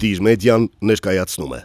Դիր մեդիան ներկայացնում է։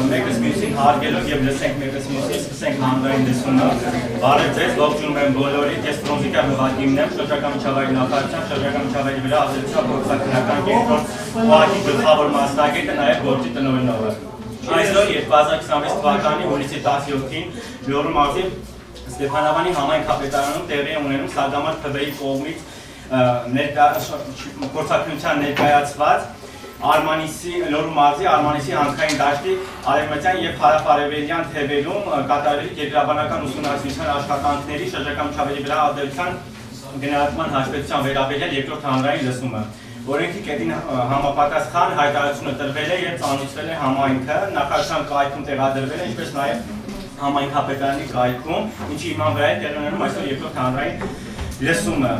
Մեկս մյուսին հարգելով և լսենք մեկս մյուսին, սկսենք հանրային լսումը։ Բարև ձեզ, ողջունում եմ բոլորիդ, ես Ֆրունզիկա Հովակիմն եմ, շրջակա միջավայրի նախարարության, շրջակա միջավայրի վրա ազդեցության գործընկերական կենտրոն ՈՒԱԿ-ի գլխավոր մասնագետը, նաև գործի տնօրինողը։ Այսօր 2026 թվականի հուլիսի 17-ին Լոռու մարզի Ստեփանավանի համայնքապետարանում տեղի է ունենում Սարգսամարտ ԹՎ-ի կողմից փորձաքննության ներկայացված Լոռու մարզի Արմանիսի հանքային դաշտի արևմտյան և հարավ-արևելյան թևերում կատարվելիք երկրաբանական ուսումնասիրության աշխատանքների շրջակա միջավայրի վրա ազդեցության գնահատման հաշվետվության վերաբերյալ երկրորդ հանրային լսումը։ Օրենքի կետին համապատասխան հայտարարությունը տրվել է և ծանոթացվել է համայնքը, նախարարության կայքում տեղադրվել է, ինչպես նաև համայնքապետարանի կայքում, ինչի հիման վրա է տեղի ունենում այսօր երկրորդ հանրային լսումը։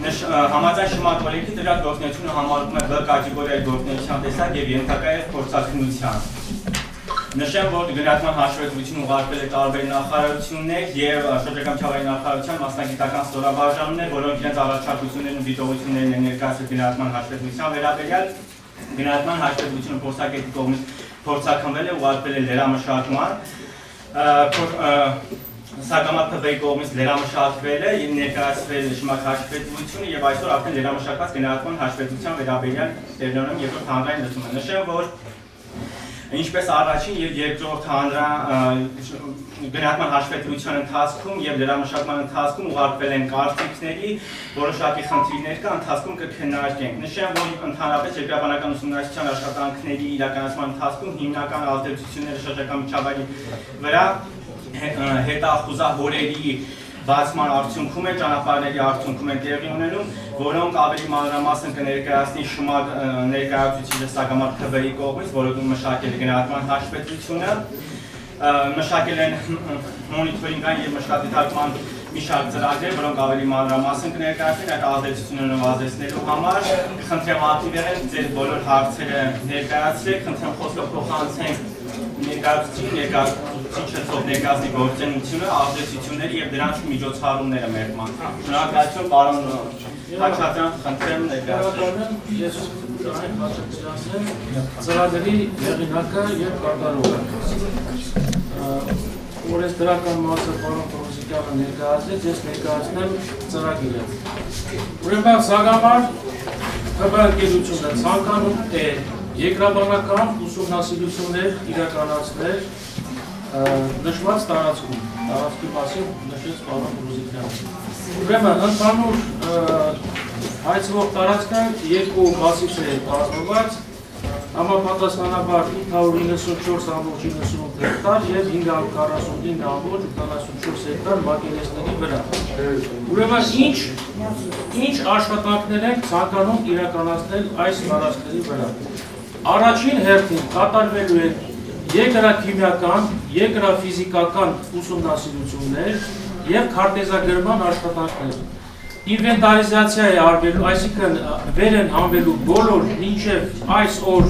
Համաձայն շմատ օրենքի դրա գործունեությունը համարվում է B կատեգորիայի գործունեության տեսակ և ենթակա է փորձաքննության։ Նշեմ, որ գնահատման հաշվետվություն ուղարկվել է տարբեր նախարարություններ և շրջակա միջավայրի նախարարության մասնագիտական ստորաբաժանումներ, որոնք իրենց առաջարկություններն ու դիտողություններն են ներկայացրել գնահատման հաշվետվության վերաբերյալ։ Գնահատման հաշվետվությունը փորձագետի կողմից փորձաքննվել է, ուղարկվել է լրամշակման, Սարգսամարտ ԹՎ-ի կողմից լրամշակվել է, ներկայացվել է շմակ հաշվետվությունը և այսօր արդեն լրամշակված գնահատման հաշվետվության վերաբերյալ տեղի ունենում երկրորդ հանրային լսումը։ Նշեմ, որ ինչպես առաջին և երկրորդ գնահատման հաշվետվության ընթացքում և լրամշակման ընթացքում ուղարկվել են կարծիքների, որոշակի խնդիրներ կա, ընթացքում կքննարկենք։ Նշեմ, որ ընդհանրապես երկրաբանական ուսումնասիրության աշխատանքների իրականացման ընթացքում հիմնական ազդեցությունները շրջակա միջավայրի վրա հետախուզահորերի բացման արդյունքում է, ճանապարհների արդյունքում են տեղի ունենում, որոնք ավելի մանրամասն կներկայացնի շմակ ներկայացուցիչը Սարգսամարտ ԹՎ-ի կողմից, որոնք մշակել է գնահատման հաշվետվությունը, մշակել են մոնիթորինգային և մշտադիտարկման մի շարք ծրագրեր, որոնք ավելի մանրամասն կներկայացնեն այդ ազդեցությունները նվազեցնելու համար։ Խնդրեմ ակտիվ եղեք, ձեր բոլոր հարցերը ներկայացրեք, խնդրեմ խոսքը փոխանցենք ներկայացուցիչը թող ներկայացնի գործունեությունը, ազդեցությունները և դրանց միջոցառումները մեղման։ Շնորհակալություն, պարոն Խաչատրյան, խնդրեմ ներկայացնեմ։ Ես Ջանիկ Խաչատրյանն եմ, ծրագրի հեղինակը և կատարողը։ Օրենսդրական մասը պարոն Ֆրունզիկյանը ներկայացրեց, ես ներկայացնեմ ծրագիրը։ Ուրեմն Սարգսամարտ ԹՎ ընկերությունը ցանկանում է երկրաբանական ուսումնասիրություններ իրականացնել նշված տարածքի մասին նշեց պարոն Ֆրունզիկյանը։ Ուրեմն ընդհանուր հայցվող տարածքը երկու մասից է կազմված, համապատասխանաբար 894.98 հեկտար և 549.84 հեկտար մակերեսների վրա։ Ուրեմն ինչ աշխատանքներ են ցանկանում իրականացնել այս տարածքների վրա։ Առաջին հերթին կատարվելու է երկրաքիմիական, երկրաֆիզիկական ուսումնասիրություններ և քարտեզագրման աշխատանքներ։ Ինվենտարիզացիա է արվելու, այսինքն վեր են հանվելու բոլոր մինչև այսօր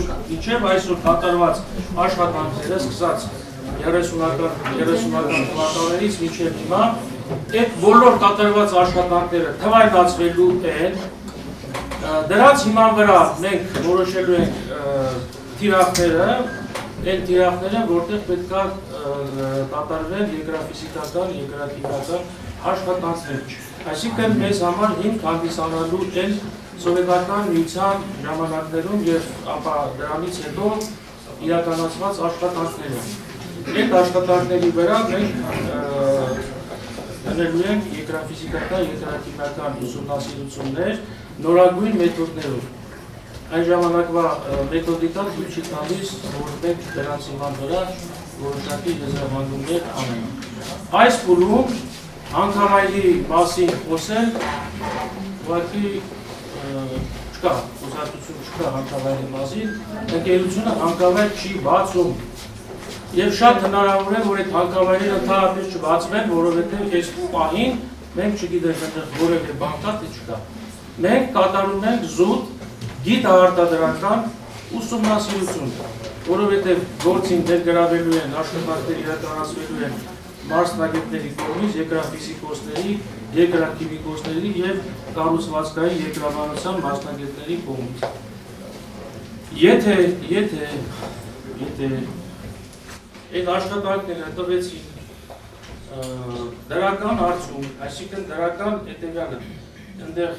կատարված աշխատանքները, սկսած 30-ական թվականներից մինչև հիմա, այդ բոլոր կատարված աշխատանքները թվայնացվելու են, դրանց հիման վրա մենք որոշելու ենք թիրախները, այն թիրախները, որտեղ պետք է կատարվել եգրաֆիզիկական, եգրաքիմիական աշխատանքներ։ Այսինքն մեզ համար հիմք հանդիսանալու են սովետական միության ժամանակներում եւ ապա դրանից հետո իրականացված աշխատանքները։ Այդ աշխատանքների վրա մենք դնելու ենք եգրաֆիզիկական, եգրաքիմիական ուսումնասիրություններ նորագույն մեթոդներով։ Այն ժամանակվա մեթոդիկան ցույց չի տալիս, որ մենք դրանց հիման վրա որոշակի եզրահանգումներ անենք։ Այս փուլում հանքավայրի մասին խոսել ուղղակի չկա, ուզածություն չկա հանքավայրի մասին, ընկերությունը հանքավայր չի բացում։ Եվ շատ հնարավոր է, որ այդ հանքավայրերը ընդհանրապես չբացվեն, որովհետև այս պահին մենք չգիտենք այնտեղ որևէ բան կա, թե չկա։ Մենք կատարում ենք զուտ գիտաարտադրական ուսումնասիրություն, որովհետև գործին ներգրավելու են աշխատանքներ իրականացվելու են մասնագետների կողմից, եգրաֆիզիկոսների, եգրաքիմիկոսների եւ կառուցվածքային եգրաբանության մասնագետների կողմից։ Եթե այդ աշխատանքները տվեցին դրական արդյունք, այսինքն դրական հետևյալը, այնտեղ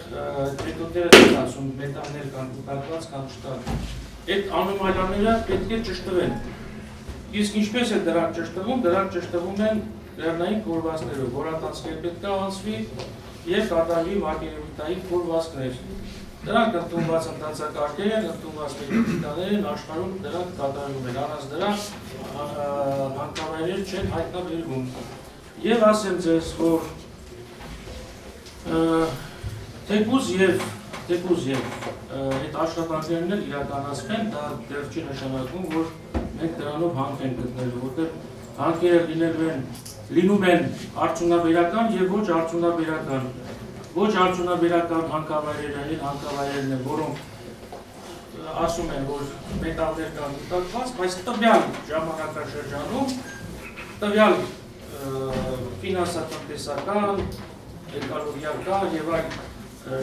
մեթոդները չեն ասում, մետաղներ կան, կուտակված կան չկան, այդ անոմալիաները պետք է ճշտվեն։ Իսկ ինչպես է դրանք ճշտվում, դրանք ճշտվում են լեռնային փորվածներով, որատանցքեր պետք է անցվի եւ կատարվի վարկերևույթային փորվածքներ։ Դրանք ընդունված ընթացակարգեր են, ընդունված մեթոդիկաներ են, աշխարհում դրանք կատարվում են, առանց դրա հանքավայրեր չեն հայտնաբերվում։ Եվ ասեմ ձեզ, որ թեկուզ եւ այդ աշխատանքներն էլ իրականացվեն, դա դեռ չի նշանակում, որ մենք դրանով հանք ենք գտնելու, որտեղ հանքերը լինում են արդյունաբերական եւ ոչ արդյունաբերական։ Ոչ արդյունաբերական հանքավայրերն են հանքավայրերն են, որոնք ասում են, որ մետաղներ կան կուտակված, բայց տվյալ ժամանակաշրջանում, տվյալ ֆինանսատնտեսական, էկոլոգիական եւ այլ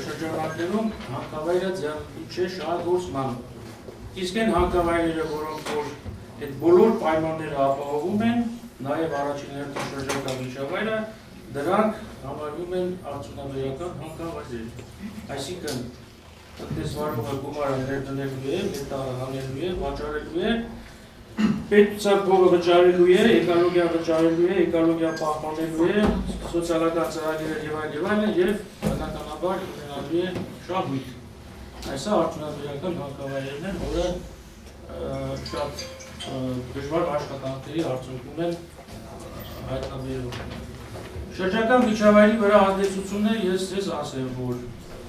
շրջանակներում հանքավայրը ձեռնտու չէ շահագործման։ Իսկ այն հանքավայրերը, որոնք որ այդ բոլոր պայմանները ապահովում են, նաեւ առաջին հերթին շրջակա միջավայրը, դրանք համարվում են արդյունաբերական հանքավայրեր։ Այսինքն տնտեսվարողը գումարը ներդնելու է, մետաղը հանելու է, վաճառելու է, պետության փողը վճարելու է, էկոլոգիա վճարելու է, էկոլոգիա պահպանելու է, սոցիալական ծրագրեր եւ այլն եւ բնականաբար ունենալու է շահույթ։ Այսա արդյունաբերական հանքավայրերն են, որը շատ դժվար աշխատանքների արդյունքում են հայտնաբերվում։ Շրջակա միջավայրի վրա ազդեցությունները ես ձեզ ասեմ, որ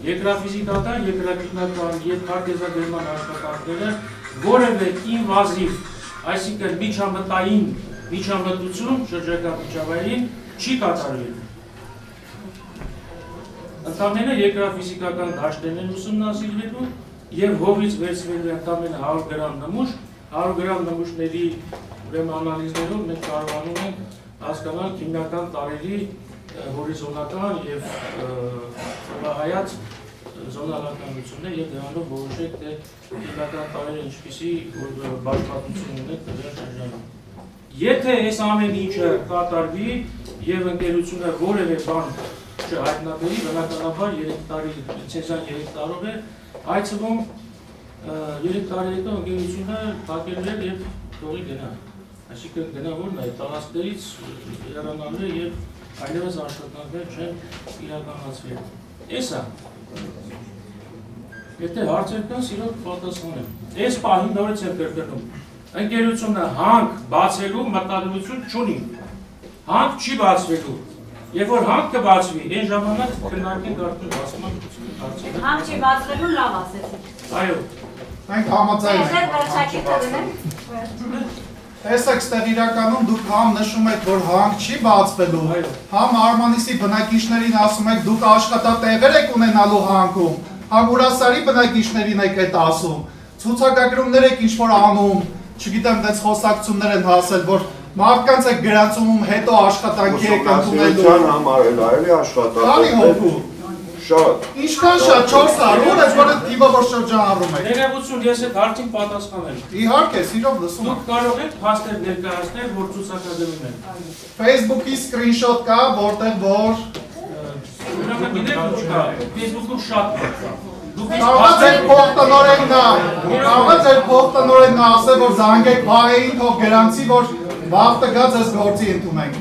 եգրաֆիզիկական, եգրաքիմիական եւ քարտեզագրման աշխատանքները որևէ ինվազիվ, այսինքն միջամտային միջամտություն շրջակա միջավայրին չի կատարվել։ Ընդամենը եգրաֆիզիկական դաշտերն են ուսումնասիրվելու եւ հողից վերցվելու ընդամենը 100 գրամ նմուշ, 100 գրամ նմուշների անալիզներով մենք կարողանում ենք հասկանալ քիմիական տարերի հորիզոնական եւ ծովահայաց զոնալականություններ եւ դրանով որոշեք թե քիմիական տարերը ինչպիսի բաժանվածություն ունեն դրա շրջանում։ Եթե այս ամեն ինչը կատարվի եւ ընկերությունը որևէ բան չհայտնաբերի, բնականաբար 3 տարի լիցենզիան 3 տարով է, այցելում 3 տարի հետո ընկերությունը փակելու է եւ թողի գնա։ Այսինքն գնա որն է տարածքներից հեռանալու է եւ այլևս աշխատանքներ չեն իրականացվել։ Էսա։ Եթե հարցեր կան, սիրով պատասխանեմ։ Այս պահին նորից եմ կրկնում։ Ընկերությունը հանք բացելու մտադրություն չունի։ Հանք չի բացվելու։ Երբ որ հանք կբացվի, այն ժամանակ քննարկենք արդյոք բացման հարցերը։ Հանք չի բացվելու լավ ասեցիք։ Այո։ Մենք համաձայն ենք։ Տեսեք, ստեղ իրականում դուք համ նշում եք, որ հանք չի բացվելու, համ Արմանիսի բնակիչներին ասում եք, դուք աշխատատեղեր եք ունենալու հանքում, համ Ուրասարի բնակիչներին եք այդ ասում, ցուցակագրումներ եք ինչ-որ անում, չգիտեմ, դες խոսակցություններ են հասել, որ մարդկանց եք գրանցում հետո աշխատանքի եք ընդունելու։ համար էլ այլի աշխատանք։ Քանի հոգու։ Շատ։ Ինչքան շատ 400, ո՞ր է որ այդ թիվը որ շրջանառում եք։ Ներողություն, ես այդ հարցին պատասխանել։ Իհարկե, սիրով լսում Դուք կարող եք փաստեր ներկայացնել, որ ցուցակագրում են։ Facebook-ի screenshot կա, որտեղ որ Ուրեմն գիտեք ինչ կա, Facebook-ում շատ բան կա։ Դուք Կարող է ձեր փոխտնօրենն ասել, որ զանգեք վայրին թող գրանցի, որ վաղ տգա ձեզ գործի ընդունենք։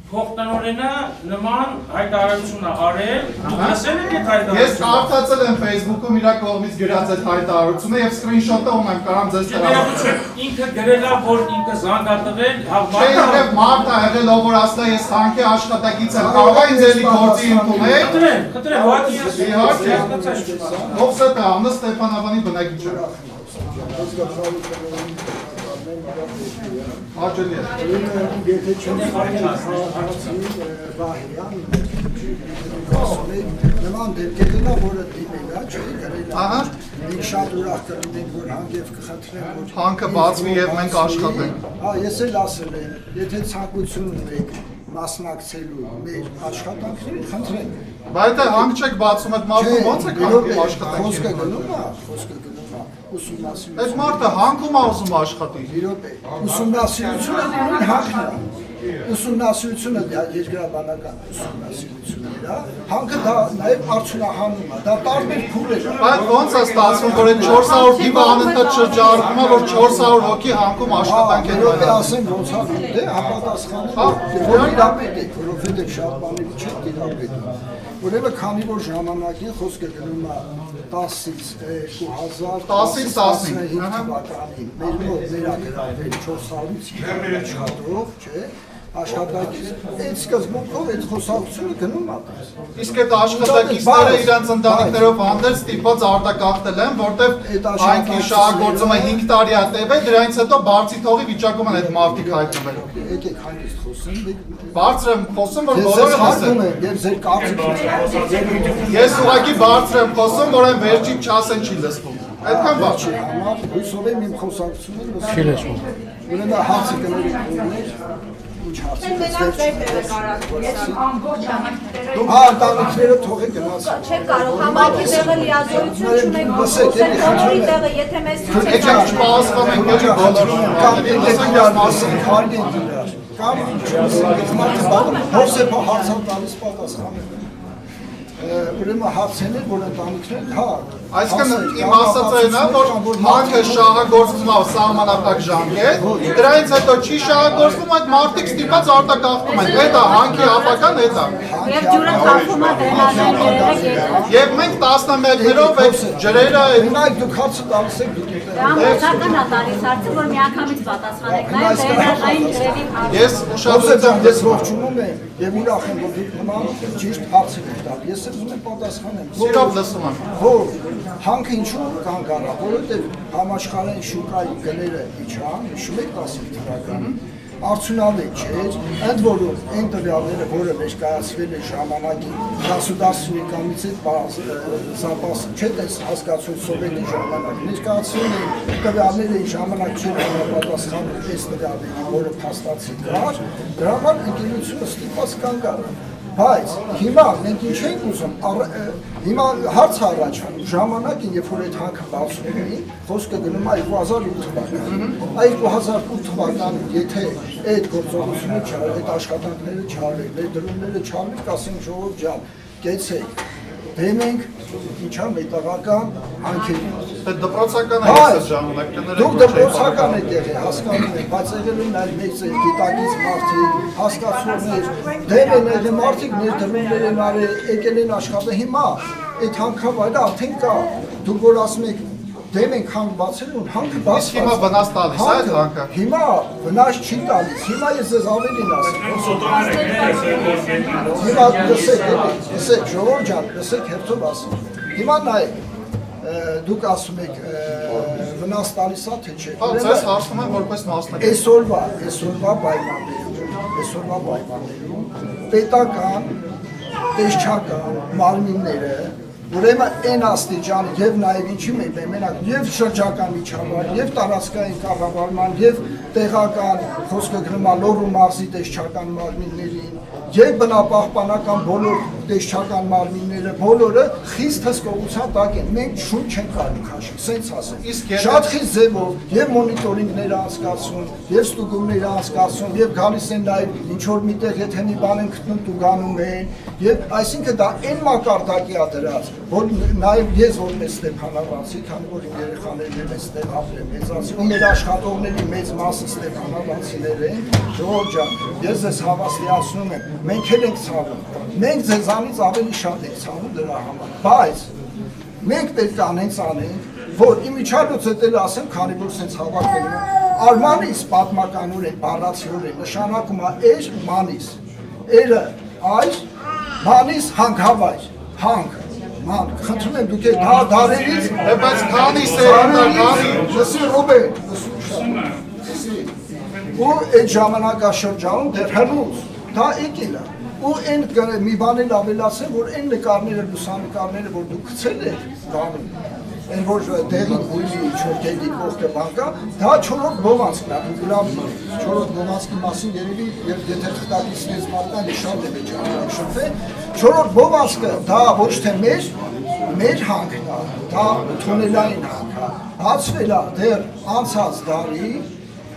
Փոխտնօրենը նման հայտարարություն է արել, դուք լսել եք այդ Ես հայտարարությունը։ կարդացել եմ Facebook-ում իր կողմից գրած այդ հայտարարությունը եւ screenshot-ը ունեմ, կարամ ձեզ տրամադրեմ։ Ինքը գրել է, որ ինքը զանգ է տվել, Չէ, իհարկե մարդ է եղել, ով որ ասել է ես հանքի աշխատակից եմ, կարող է ինձ էլի գործի ընդունել։ Խնդրեմ, ուղղակի ես Իհարկե։ Ովսետ է, Աննա Ստեփանավանի բնակիչ է։ Հաճելի է։ Եթե նման դեպքերն որը դիմել է, չէ՞ գրել։ Ահա։ Մենք շատ ուրախ կլինենք, որ հանգև կխնդրենք, որ Հանքը բացվի եւ մենք աշխատենք։ Հա, ես էլ ասել եմ, եթե ցանկություն ունեք մասնակցելու մեր աշխատանքներին, խնդրենք։ Բայց այդ հանք չեք բացում, այդ մարդը ո՞նց է հանքի աշխատանքի։ Խոսքը գնում է, ուսումնասիրություն։ Այդ մարդը հանքում է ուզում աշխատի։ Իրոք է, ուսումնասիրությունը նույն հանքն է։ Ուսումնասիրությունը երկրաբանական ուսումնասիրությունն է, հանքը դա նաև արդյունահանում է, դա տարբեր փուլեր է։ Բայց ո՞նց է ստացվում, որ այդ 400 դիվը անընդհատ շրջառվում է, որ 400 հոգի հանքում աշխատանք են Իրոք է անում։ ասեմ ոնց է, դե համապատասխան որ իրապետ է, որովհետև շատ բաների չի իրապետում։ Ուրեմն քանի որ ժամանակին խոսքը գնում է 10-ից 2000 թվականին մեր մոտ վերագրավել 400-ից 500 աշխատող, չէ՞, աշխատակից, այդ սկզբունքով այդ խոսակցությունը գնում է։ Իսկ այդ աշխատակիցները իրենց ընտանիքներով հանդերձ ստիպված արտակախտել են, որտեղ հանքի շահագործումը 5 տարի է տևել, դրանից հետո բարձի թողի վիճակում են այդ մարդիկ հայտնվել։ Եկեք հանգիստ խոսենք։ Բարձր եմ խոսում, որ Ես բոլորը հասնում լսեն։ եմ, եւ ձեր կարծիքները Ես ուղղակի բարձր եմ խոսում, որ այն վերջին չասեն չի լսվում։ Այդքան բարձ չի համար, հույսով եմ իմ խոսակցությունը լսում։ Չի լսում։ Ուրեմն հարցը կներեք, ինչ Հա, ընտանիքները թողեք գնաց։ Չեք կարող համայնքի տեղը լիազորություն չունենք, բոլորի տեղը, եթե մեզ ցույց եք Եկեք չպահասխան ենք էլի բոլորը։ Կամ հոսեպը հարցան տալիս պատասխանել։ Ուրեմն հարցեն է, որ ընտանիքները հա։ Այսինքն իմ ասածը այն է, որ հանքը շահագործվում է սահմանափակ ժամկետ, դրանից հետո չի շահագործվում, այդ մարդիկ ստիպված արտակախտում են։ Դա հանքի ապական է դա։ Եվ ջուրը թափվում է դրնազեն ջրերը Եվ մենք տասնամյակներով այդ ջրերը Մենակ դուք հարցը տալիս եք դուք եք։ Համոզական է տալիս հարցը, որ միանգամից պատասխանեք, նաև դերնային ջրերի հարցը։ Ես ուշադրություն ես ողջունում եմ եւ ուրախ եմ, որ դուք նման ճիշտ հարցեր եք տալի։ Ես ուզում եմ պատասխանեմ։ Սիրով լսում եմ։ Որ հանքը ինչու կանգ առա, որովհետեւ համաշխարհային շուկայի գները իջան, հիշում եք 10 թվականին արդյունավետ չէր, ընդ որում այն տվյալները, որը ներկայացվել է ժամանակի գասուդարственնիկամից զապաս չէ դες հասկացություն սովետի ժամանակ ներկայացվել են տվյալները ժամանակ չէր համապատասխանում այս տվյալներին, որը փաստացի կար, դրա համար ընկերությունը ստիպված կանգ առա։ Բայց հիմա մենք ինչ ենք ուզում, հիմա հարց առաջանում, ժամանակին, երբ որ այդ հանքը բացում էին, խոսքը գնում է 2008 թվականին, 2008 թվականին, եթե այդ գործողությունը չարել, այդ աշխատանքները չարել, այդ դրումները չարել, կասենք ժողով ջան, կեցեք, դեմենք ինչա մետաղական հանքերին։ Այդ դպրոցական է ես ժամանակ կներեք։ Դուք դպրոցական եք եղել, հասկանում եք, բայց եղել են այլ մեծ գիտակից մարդիկ, հասկացողներ, դեմ են եղել մարդիկ, ներդրումներ են արել, եկել են աշխատել, հիմա այդ հանքավայրը արդեն կա, դուք որ ասում եք դեմ ենք հանք բացել ու հանքը բացված։ Իսկ հիմա վնաս տալիս է այդ հանքը։ Հիմա վնաս չի տալիս, հիմա ես ձեզ ավելին ասեմ։ Հիմա լսեք, ժողով ջան, լսեք հերթով ասեմ։ Հիմա նայեք, դուք ասում եք վնաս տալիս է թե չէ։ Հա, ձեզ հարցնում եմ որպես մասնակից։ Այսօրվա պայմաններում պետական տեսչական մարմինները ուրեմն այն աստիճան եւ նաեւ ինչի մենակ եւ շրջակա միջավայր եւ տարածքային կառավարման եւ տեղական խոսքը գրում է Լոռու մարզի տեսչական մարմիններին եւ բնապահպանական բոլոր տեսչական մարմինները բոլորը խիստ հսկողության տակ են մենք շուն չենք կարող քաշել սենց ասեմ շատ խիստ ձևով եւ մոնիտորինգներ անցկացում եւ ստուգումներ անցկացում եւ գալիս են նաեւ ինչ որ միտեղ եթե մի բան են գտնում տուգանում են եւ այսինքն դա այն մակարդակի է դրած որ նաեւ ես որպես Ստեփանավանցի քանի որ իմ երեխաներն են այստեղ ապրել մեծացի ու մեր աշխատողների մեծ մասը Ստեփանավանցիներ են Ժողովուրդ ջան ես ձեզ հավաստիացնում եմ մենք էլ ենք ցավում մենք ձեզանից ավելի շատ ենք ցավում դրա համար բայց մենք պետք է անենք որ իմիջիալոց էլ ասեմ քանի որ sense հավաքվել եմ Արմանիս պատմականորեն բառացիորեն նշանակում է էր մանիս էրը այս մանիս հանքավայր հանք ման խնդրում եմ դուք դա դարերից բայց քանի սերնդականի լսի Ռոբերտ ու այդ ժամանակաշրջանում դեռ հնուց դա եկել է ու այն մի բան էլ ավելացեմ որ այն նկարները լուսանկարները որ դուք գցել եք բանում այն որ դեղին գույնի ինչ-որ դիտող կբանկա դա չորրորդ բովանսկն է դու լավ չորրորդ բովանսկի մասին երևի եթե խտակիցներից մարդան շատ է ճանաչվել չորրորդ բովանսկը դա ոչ թե մեր հանքն է դա թունելային հանք է բացվել է դեռ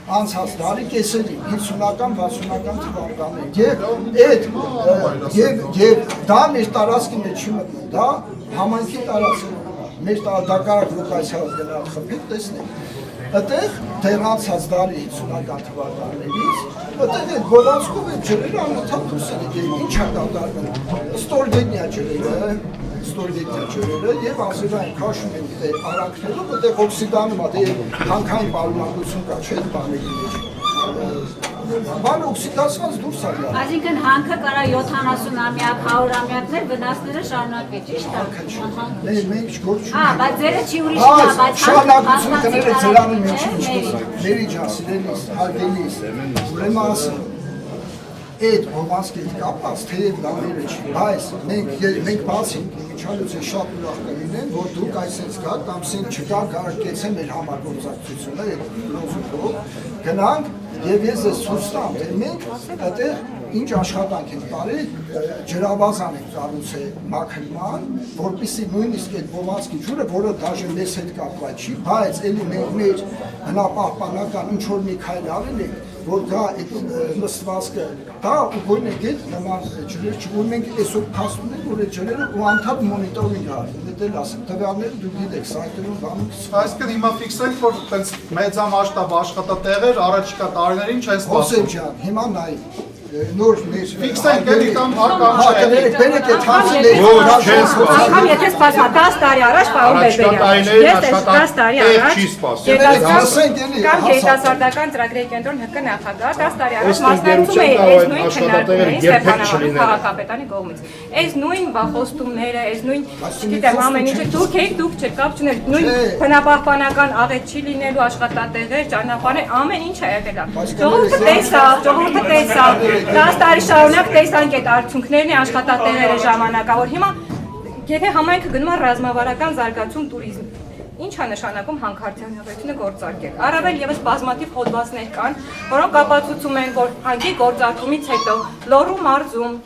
անցած դարի կեսերին 50-ական 60-ական թվականներին եւ դա մեր տարածքի մեջ չի մտնում դա համայնքի տարածք մեր դակարակ լոկացիայով գնալ խփեք տեսնեք այդտեղ դեռ անցած դարի 50-ական թվականներից այդտեղ այդ բովանսկով այդ ջրերը անընդհատ դուրս են եկել ինչ է կատարվում ստորգետնյա ջրերը եւ ասելային քաշում են դե արանքներով այդտեղ օքսիդանում է դե հանքային պարունակություն կա չէ՞ բաների մեջ բան օքսիդացված դուրս է գալիս Այսինքն հանքը կարա 70-ամյակ 100-ամյակներ վնասները շարունակվի ճիշտ է մենք գործ բայց ձերը չի ուրիշն է բայց շարունակությունը կները ծրանի մեջ ինչպես Մերի ջան սիրելիս հարգելիս ուրեմն ասեմ այդ բովանսկի կապած թեև դամերը չի բայց մենք բացինք միջալուց է շատ ուրախ կլինեն որ դուք այսպես գաք կամ սենց չկա կարողացեք մեր համագործակցությունը այդ լոզունգով գնանք եւ ես ես ցույց տամ թե մենք այդտեղ ինչ աշխատանք ենք տարել ջրավազան ենք կառուցել մաքրման որպեսզի նույնիսկ այդ բովանսկի ջուրը որը դաժե մեզ հետ կապված չի բայց էլի մենք մեր բնապահպանական ինչ որ մի քայլ արել ենք որ դա այդ նստվածքը դա ու գույնը գետ նման ջրեր չուր մենք այսօր փաստում ենք որ այդ ջրերը ու անդադ մոնիտորինգ արվում դե ասեմ տվյալները դուք գիտեք սայթերում բանում այսինքն հիմա ֆիքսենք որ այդպես մեծամասշտաբ աշխատատեղեր առաջիկա տարիներին չեն սպասում Հոսեփ ջան հիմա նայ նոր մեր ֆիքսենք էլի կամ հակառակ բերեք այդ հարցը Անգամ եթե սպասա 10 տարի առաջ պարոն Բերբերյան ես 10 տարի առաջ կամ երիտասարդական ծրագրերի կենտրոն ՀԿ նախագահ 10 տարի առաջ մասնակցում էի այս նույն քննարկումներին Ստեփանավանի քաղաքապետարանի կողմից այս նույն բախոստումները այս նույն չգիտեմ ամեն ինչը դուք եք դուք չեք կապ չուներ նույն բնապահպանական աղետ չի լինելու աշխատատեղեր ճանապարհներ ամեն ինչ է եղել ժողովուրդը տեսավ 10 տարի շարունակ տեսանք այդ արդյունքներն է աշխատատեղերը ժամանակավոր հիմա եթե համայնքը գնում է ռազմավարական զարգացում туриզմ ինչ է նշանակում հանքարդյուն հեղափոխությունը գործարկել առավել եւս բազմաթիվ հոդվածներ կան որոնք ապացուցում են որ հանքի գործարկումից հետո Լոռու մարզում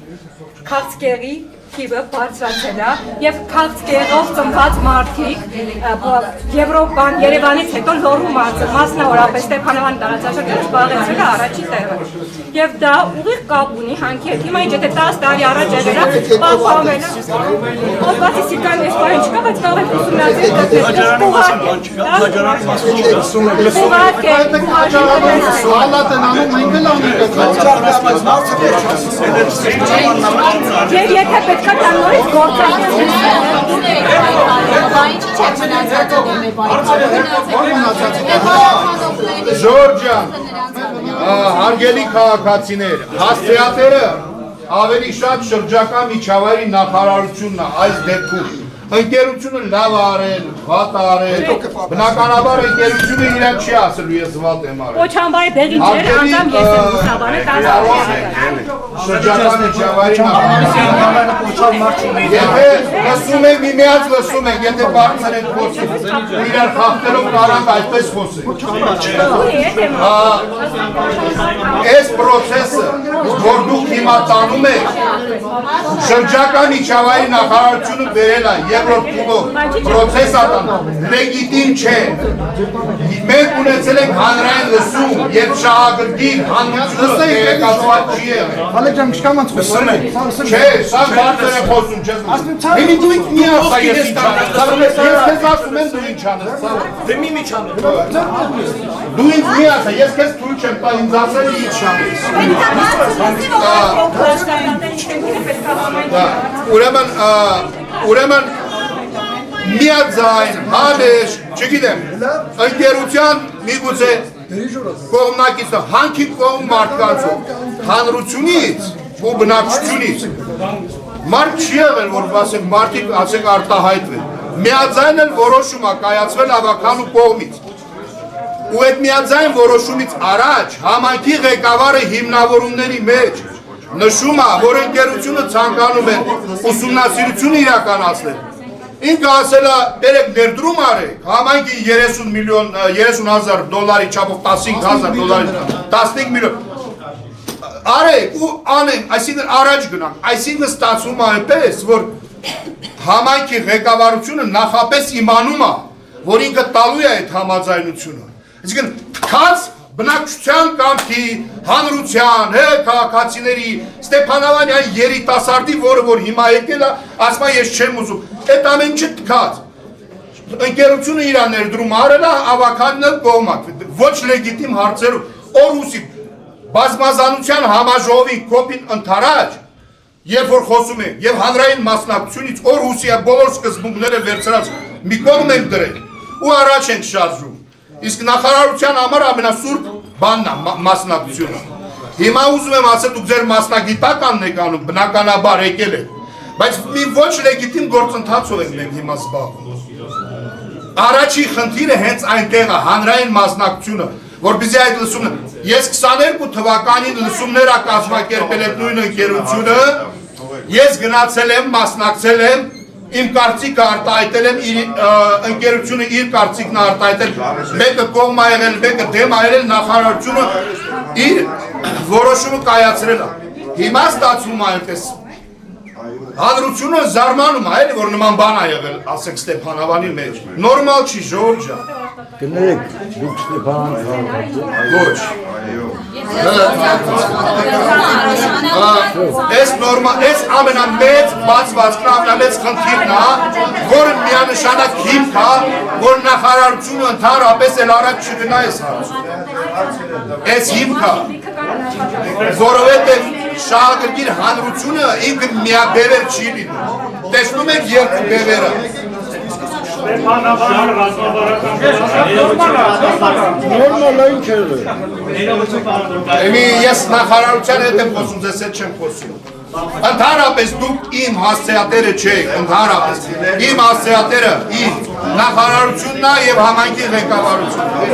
քաղցկեղի թիվը բարձրացել է եւ քաղցկեղով ծնված մարդիկ Եվրոպան Երևանից հետո Լոռու մարզը մասնավորապես Ստեփանավանի տարածաշրջանը զբաղեցրել է առաջին տեղը եւ դա ուղիղ կապ ունի հանքի հետ հիմա ինչ եթե 10 տարի առաջ եղել է պահպանվել է օգտի սիկան էս բանը չկա բայց կարող է Ժորժան, հարգելի քաղաքացիներ, հասցեատերը ավելի շատ շրջակա միջավայրի նախարարությունն է այս դեպքում, ընկերությունը լավ արել, վատ արել, բնականաբար ընկերությունը իրան չի ասելու ես վատ եմ արել։ Կոչանբարի դեղին ջեր, անձամ ես եմ ուսաբանը 10 շրջական միջավայրի եթե լսում եք միմյանց լսում եք, եթե բարձր եք խոսում, իրար խախտելով կարանք այդպես խոսեք։ Այս պրոցեսը, որ դուք հիմա տանում եք, շրջական միջավայրի նախարարությունը բերել է երկրորդ փուլով, պրոցես ատան, լեգիտիմ չէ։ Մենք ունեցել ենք հանրային լսում, երբ շահագրգիռ հանրությունը տեղեկացված չի եղել։ Ալեքսան, կշկամանց խոսում եք։ Չէ, սա բարձր է խոսում, չես լսում։ Հիմի դու ինձ մի ասա ես ինչ անես, ես քեզ ասում եմ դու ինչ անես։ Դե մի չանես։ Դու ինձ մի ասա, ես քեզ թույլ չեմ տա ինձ ասել ինչ անես։ Ուրեմն միաձայն, հանեշ, չգիտեմ, ընկերության միգուցե կողմնակիցը, հանքի կողմ մարդկանցով, հանրությունից ու բնակչությունից, մարդ չի եղել, որ ասենք մարդիկ ասենք արտահայտվել, միաձայն էլ որոշում է կայացվել ավականու կողմից, ու այդ միաձայն որոշումից առաջ համայնքի ղեկավարը հիմնավորումների մեջ նշում է, որ ընկերությունը ցանկանում է ուսումնասիրություն իրականացնել։ Ինքը ասել է, բերեք ներդրում արեք, համայնքի 30,000 դոլարի չափով 15,000 դոլարի 15 միլիոն արեք ու անենք, այսինքն առաջ գնանք, այսինքն ստացվում է այնպես, որ համայնքի ղեկավարությունը նախապես իմանում է, որ ինքը տալու է այդ համաձայնությունը, այսինքն թքած բնակչության կամքի, հանրության, քաղաքացիների, Ստեփանավանյան երիտասարդի, որը որ հիմա եկել է, ասում է ես չեմ ուզում, այդ ամեն ինչը թքած։ Ընկերությունը իր ներդրում արել է, ավականն էլ կողմակ, ոչ լեգիտիմ հարցերով, Օրուսի բազմազանության համաժողովի կոպին ընդառաջ, երբ որ խոսում ենք, եւ հանրային մասնակցությունից Օրուսիա բոլոր սկզբունքները վերցրած մի կողմ ենք դրել ու առաջ ենք շարժում։ Իսկ նախարարության համար ամենասուրբ բանն է մասնակցությունը։ Հիմա ուզում եմ ասել դուք ձեր մասնագիտականն եք անում, բնականաբար եկել եք, բայց մի ոչ լեգիտիմ գործընթացով ենք մենք հիմա զբաղվում։ Առաջի խնդիրը հենց այնտեղ է, հանրային մասնակցությունը, որպեսզի այդ լսումն, ես 22 թվականին լսումներ ա կազմակերպել այդ նույն ընկերությունը, ես գնացել եմ, մասնակցել եմ, իմ կարծիքը արտահայտել եմ, ընկերությունը իր կարծիքն արտահայտել, մեկը կողմ ա եղել, մեկը դեմ ա եղել, նախարարությունը իր որոշումը կայացրել է։ Հիմա ստացվում է այնպես։ Հանրությունը զարմանում է, էլի որ նման բան ա եղել, ասենք Ստեփանավանի մեջ։ Նորմալ չի, ժողովուրդ ջան։ Կներեք, դուք Ստեփան Ոչ։ Այս նորմալ, այս ամենամեծ բացվածքն ամենամեծ խնդիրն է, որը միանշանակ հիմք է, որ նախարարությունը ընդհանրապես էլ առաջ չգնա այս հարցում։ Այս հիմք է, որովհետև շահագրգիռ հանրությունը ինքը միաբևեր չի լինում։ Տեսնում եք երկու բևերը։ Ես նախարարության հետ եմ խոսում, ձեզ հետ չեմ խոսում։ Ընդհանրապես դուք իմ հասցեատերը չեք, ընդհանրապես իմ հասցեատերը իմ նախարարությունն է և համայնքի ղեկավարությունն է։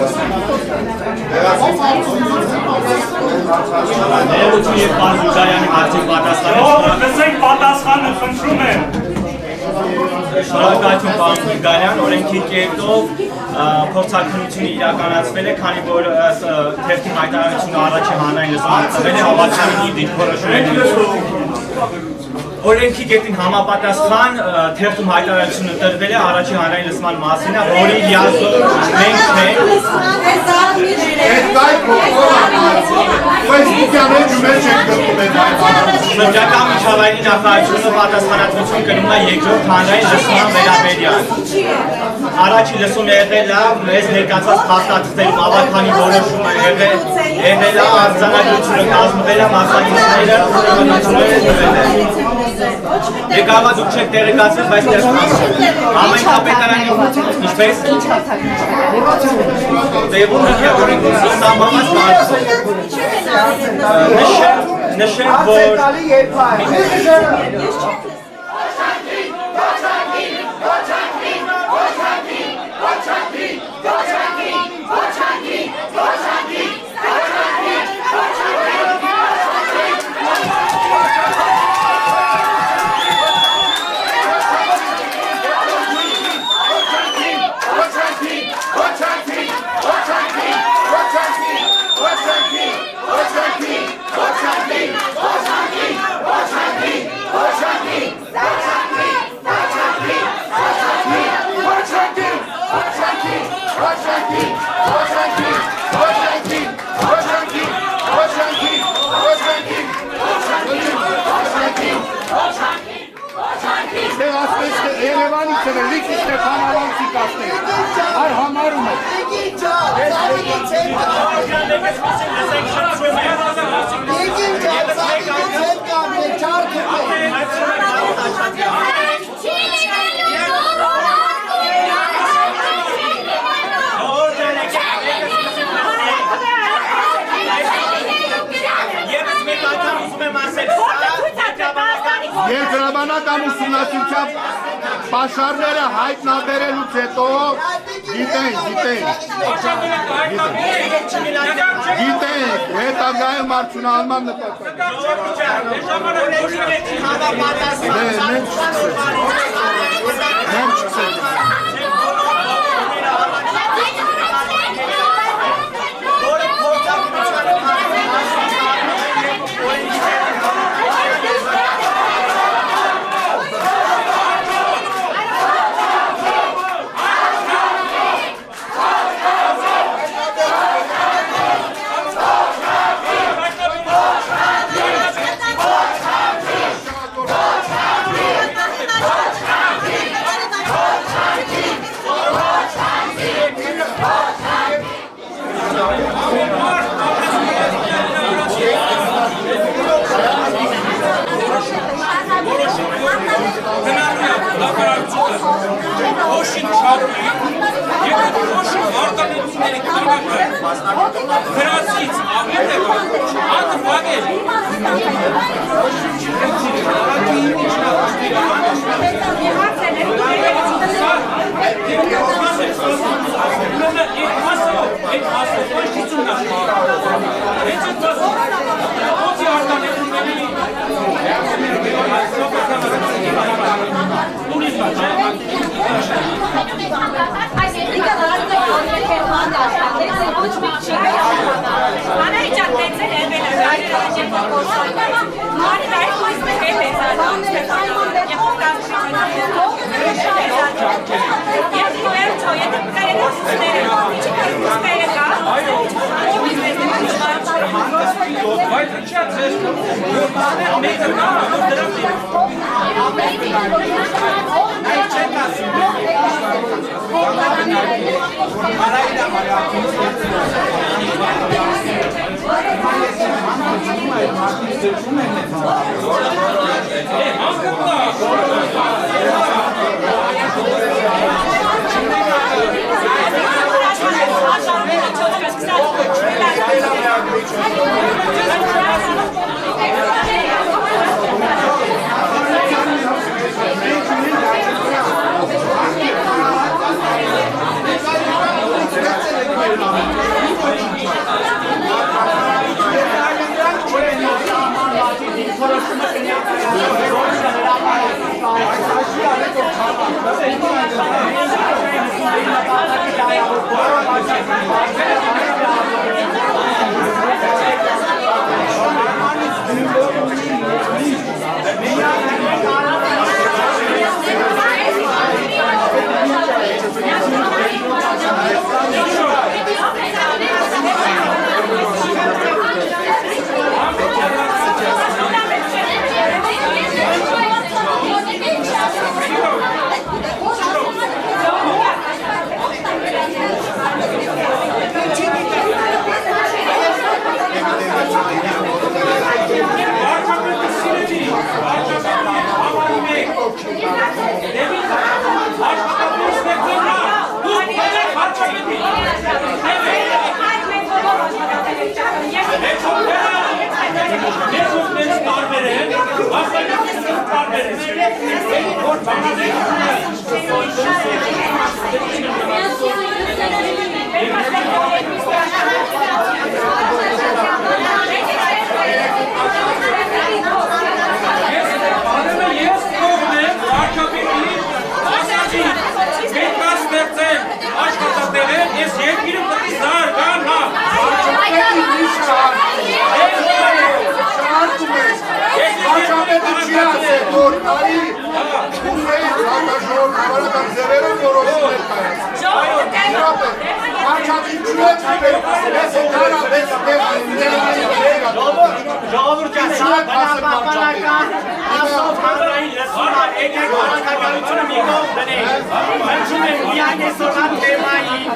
Ներողություն եւ պարոն Ջարյանի հարցի պատասխանը։ Լսենք պատասխանը, խնդրում եմ։ Շնորհակալություն պարոն Գրիգորյան, օրենքի կետով փորձարկությունությունը իրականացվել է, քանի որ թերթի հայտարարությունը առաջի հանրային լսման տվել է հավաքականին դիրքորոշումների։ Օրենքի կետին համապատասխան թերթում հայտարարությունը տրվել է առաջի հանրային լսման մասին, որի լիազոր մենք չենք։ Շրջական միջավայրի նախարարությունը պատասխանատվություն կրում է երկրորդ հանրային լսման վերաբերյալ։ Առաջի լսումը եղել է մեզ ներկայացված փաստաթղթերում ավականի որոշումը եղել է արձանագրությունը կազմվել է մասնակիցները Եկավա դուք չեք տեղեկացվել, բայց համայնքապետարանի ինչպես նշեմ, որ կացել են, լիք Ստեփան Ավանցի կացնել, այր համարում է։ Երկրաբանական ուսումնասիրության պաշարները հայտնաբերելուց հետո գիտենք, հետագայում արդյունահանման Ժողովուրդ ջան, սա բնապահպանական ասով հանրային լսում է, եկեք Շնորհակալությունը մի կողմ դնենք։ Հնչում եմ միայն այսօրվա թեմային։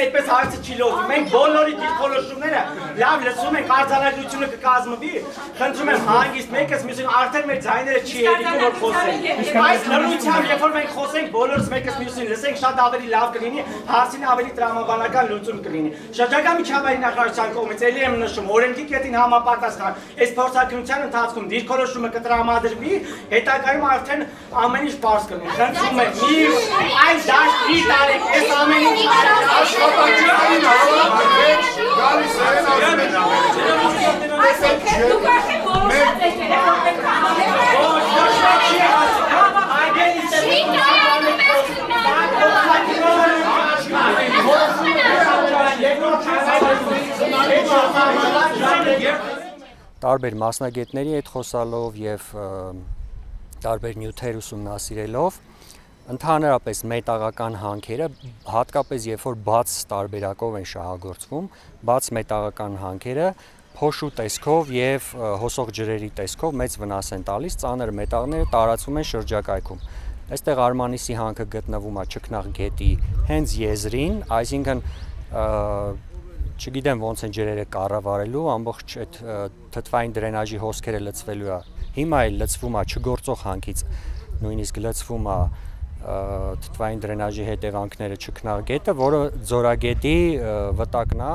Այդպես հարցը չի լուծվում։ Մենք բոլորի դիրքորոշումները լավ լսում ենք, արձանագրությունը կկազմվի։ Խնդրում եմ հանգիստ մեկս մյուսին արդեն մեր ձայները չի երիկում որ խոսենք։ Այս լրությամբ երբ որ մենք խոսենք, բոլորս մեկս մյուսին լսենք, շատ ավելի լավ կլինի, հարցին ավելի տրամաբանական լուծում կլինի։ Շրջակա միջավայրի նախարարության կողմից ելի եմ նշում, օրենքի կետին համապատասխան այս փորձարկումության ընթացքում դիրքորոշումը կտրամադրվի, հետագայում արդեն ամեն ինչ պարզ կլինի։ Խնդրում եմ, մի այլ դաշտ մի տարեք, այս ամեն ինչ Տարբեր մասնագետների հետ խոսալով եւ տարբեր նյութեր ուսումնասիրելով ընդհանրապես մետաղական հանքերը, հատկապես երբ որ բաց տարբերակով են շահագործվում, բաց մետաղական հանքերը փոշու տեսքով եւ հոսող ջրերի տեսքով մեծ վնաս են տալիս, ծանր մետաղները տարածվում են շրջակայքում։ Այստեղ Արմանիսի հանքը գտնվում է Չքնաղ գետի հենց եզրին, այսինքն չգիտեմ ոնց են ջրերը կառավարելու, ամբողջ այդ թթվային դրենաժի հոսքերը լցվելու է։ Հիմա էլ լցվում է չգործող հանքից, նույնիսկ լցվում է թթվային դրենաժի հետևանքները Չքնաղ գետը, որը Ձորագետի վտակն է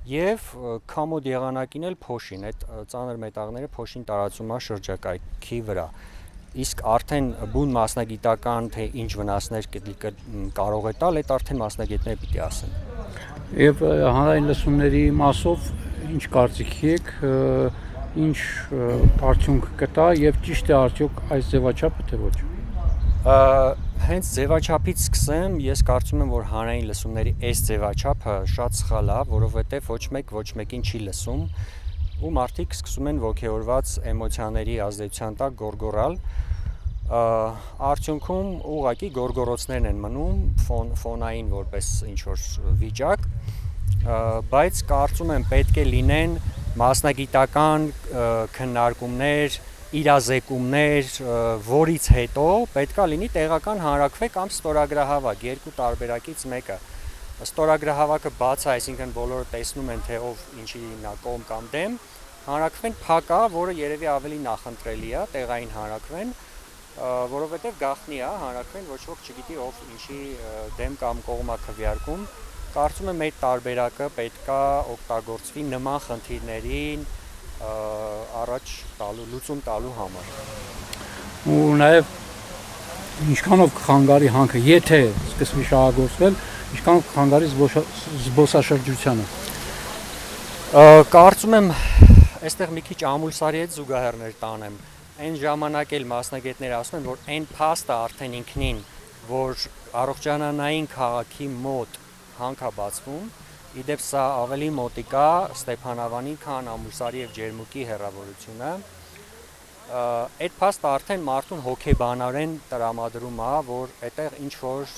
եւ քամոդ եղանակին էլ փոշին, այդ ծանր մետաղները փոշին տարածում է շրջակայքի վրա։ Իսկ արդեն բուն մասնագիտական թե ինչ վնասներ կարող է տալ, այդ արդեն մասնագետները պիտի ասեն։ Եվ հանրային լսումների մասով ինչ կարծիքի եք, ինչ արդյունք կտա եւ ճիշտ է արդյոք այս ձևաչափը թե ոչ։ Հենց ձևաչափից սկսեմ, ես կարծում եմ, որ հանրային լսումների այս ձևաչափը շատ սխալ է, որովհետև ոչ մեկին չի լսում, ու մարդիկ սկսում են ոգևորված էմոցիաների ազդեցության տակ գոռգոռալ, արդյունքում ուղղակի գոռգոռոցներն են մնում ֆոնային որպես ինչ-որ վիճակ, բայց կարծում եմ պետք է լինեն մասնագիտական քննարկումներ, իրազեկումներ, որից հետո պետքա լինի տեղական հանրաքվե կամ ստորագրահավաք, երկու տարբերակից մեկը։ Ստորագրահավաքը բաց է, այսինքն բոլորը տեսնում են, թե ով ինչի նա կողմ կամ դեմ, հանրաքվեն փակ է, որը երևի ավելի նախընտրելի է, տեղային հանրաքվեն, որովհետև գաղտնի է հանրաքվեն, ոչ ոք չգիտի ով ինչի դեմ կամ կողմ է քվեարկում։ Կարծում եմ այդ տարբերակը պետքա օգտագործվի նման խնդիրներին առաջ տալու, լուծում տալու համար։ Ու նաև ինչքանով կխանգարի հանքը, եթե սկսվի շահագործվել, ինչքանով կխանգարի զբոսաշրջությանը։ Կարծում եմ, այստեղ մի քիչ ամուլսարի հետ զուգահեռներ տանեմ։ Այն ժամանակ էլ մասնագետները ասում են, որ այն փաստը արդեն ինքնին, որ առողջանանային քաղաքի մոտ հանք է բացվում, իդեպ սա ավելի մոտիկ է Ստեփանավանի, քան Ամուլսարի եւ Ջերմուկի հեռավորությունը։ Այդ փաստը արդեն մարդուն հոգեբանորեն տրամադրում է, որ այդտեղ ինչ որ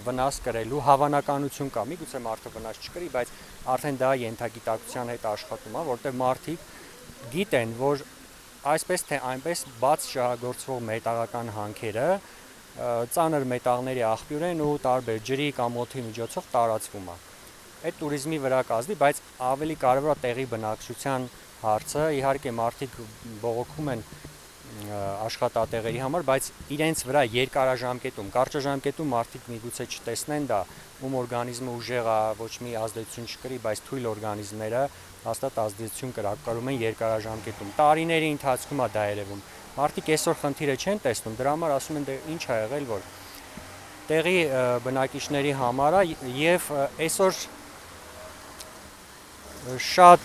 վնաս կրելու հավանականություն կա։ Միգուցե մարդը վնաս չկրի, բայց արդեն դա ենթագիտակցության հետ աշխատում է, որտեղ մարդիկ գիտեն, որ այսպես թե այնպես բաց շահագործվող մետաղական հանքերը ծանր մետաղների աղբյուր են ու տարբեր ջրի կամ օդի միջոցով տարածվում է։ Այդ туриզմի վրա կազդի, բայց ավելի կարևոր է տեղի բնակչության հարցը, իհարկե մարդիկ բողոքում են աշխատատեղերի համար, բայց իրենց վրա երկարաժամկետում, կարճաժամկետում մարդիկ միգուցե չտեսնեն դա, ում օրգանիզմը ուժեղ է, ոչ մի ազդեցություն չկրի, բայց թույլ օրգանիզմները հաստատ ազդեցություն կրում են երկարաժամկետում։ Տարիների ընթացքում է դա երևում։ Մարդիկ այսօր խնդիրը չեն տեսնում, դրա համար ասում են դե ինչ ա եղել, որ տեղի բնակիչների համար է եւ այսօր շատ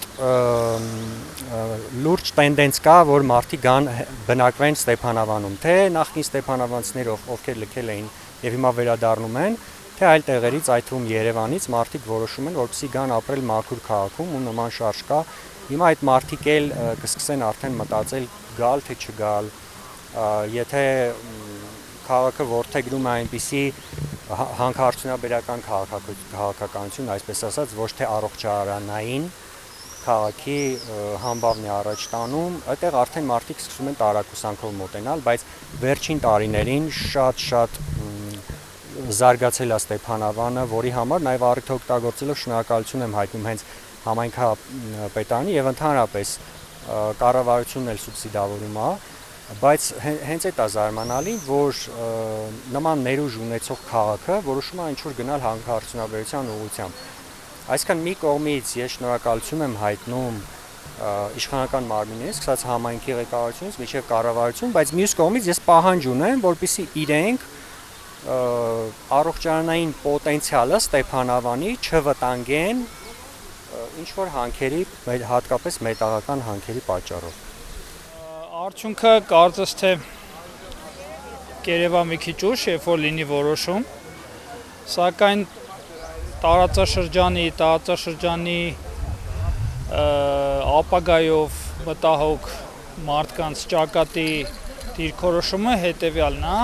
լուրջ տենդենց կա, որ մարդիկ գան բնակվեն Ստեփանավանում, թե նախկին ստեփանավանցիները, ովքեր լքել էին եւ հիմա վերադառնում են, թե այլ տեղերից, այդ թվում Երևանից մարդիկ որոշում են, որպեսզի գան ապրել մաքուր քաղաքում ու նման շարժ կա։ Հիմա այդ մարդիկ էլ կսկսեն արդեն մտածել գալ թե չգալ, եթե քաղաքը որդեգրում է այնպիսի հանքարդյունաբերական քաղաքականություն, այսպես ասած, ոչ թե առողջարանային քաղաքի համբավն է առաջ տանում, այդտեղ արդեն մարդիկ սկսում են տարակուսանքով մոտենալ, բայց վերջին տարիներին շատ զարգացել է Ստեփանավանը, որի համար նաև առիթ օգտագործելով շնորհակալություն եմ հայտնում հենց համայնքապետարանի եւ ընդհանրապես կառավարությունն էլ սուբսիդավորում է, բայց հենց այդ է զարմանալի, որ նման ներուժ ունեցող քաղաքը որոշում է ինչ-որ գնալ հանքարդյունաբերության ուղղությամբ։ Այսինքն մի կողմից ես շնորհակալություն եմ հայտնում իշխանական մարմիններին, սկսած համայնքի ղեկավարությունից մինչև կառավարություն, բայց մյուս կողմից ես պահանջ ունեմ, որպեսզի իրենք առողջարանային պոտենցիալը Ստեփանավանի չվտանգեն ինչ-որ հանքերի, հատկապես մետաղական հանքերի պատճառով։ Արդյունքը կարծես թե կերևա մի քիչ ուշ, երբ որ լինի որոշում, սակայն տարածաշրջանի ապագայով մտահոգ մարդկանց ճակատի դիրքորոշումը հետևյալն է,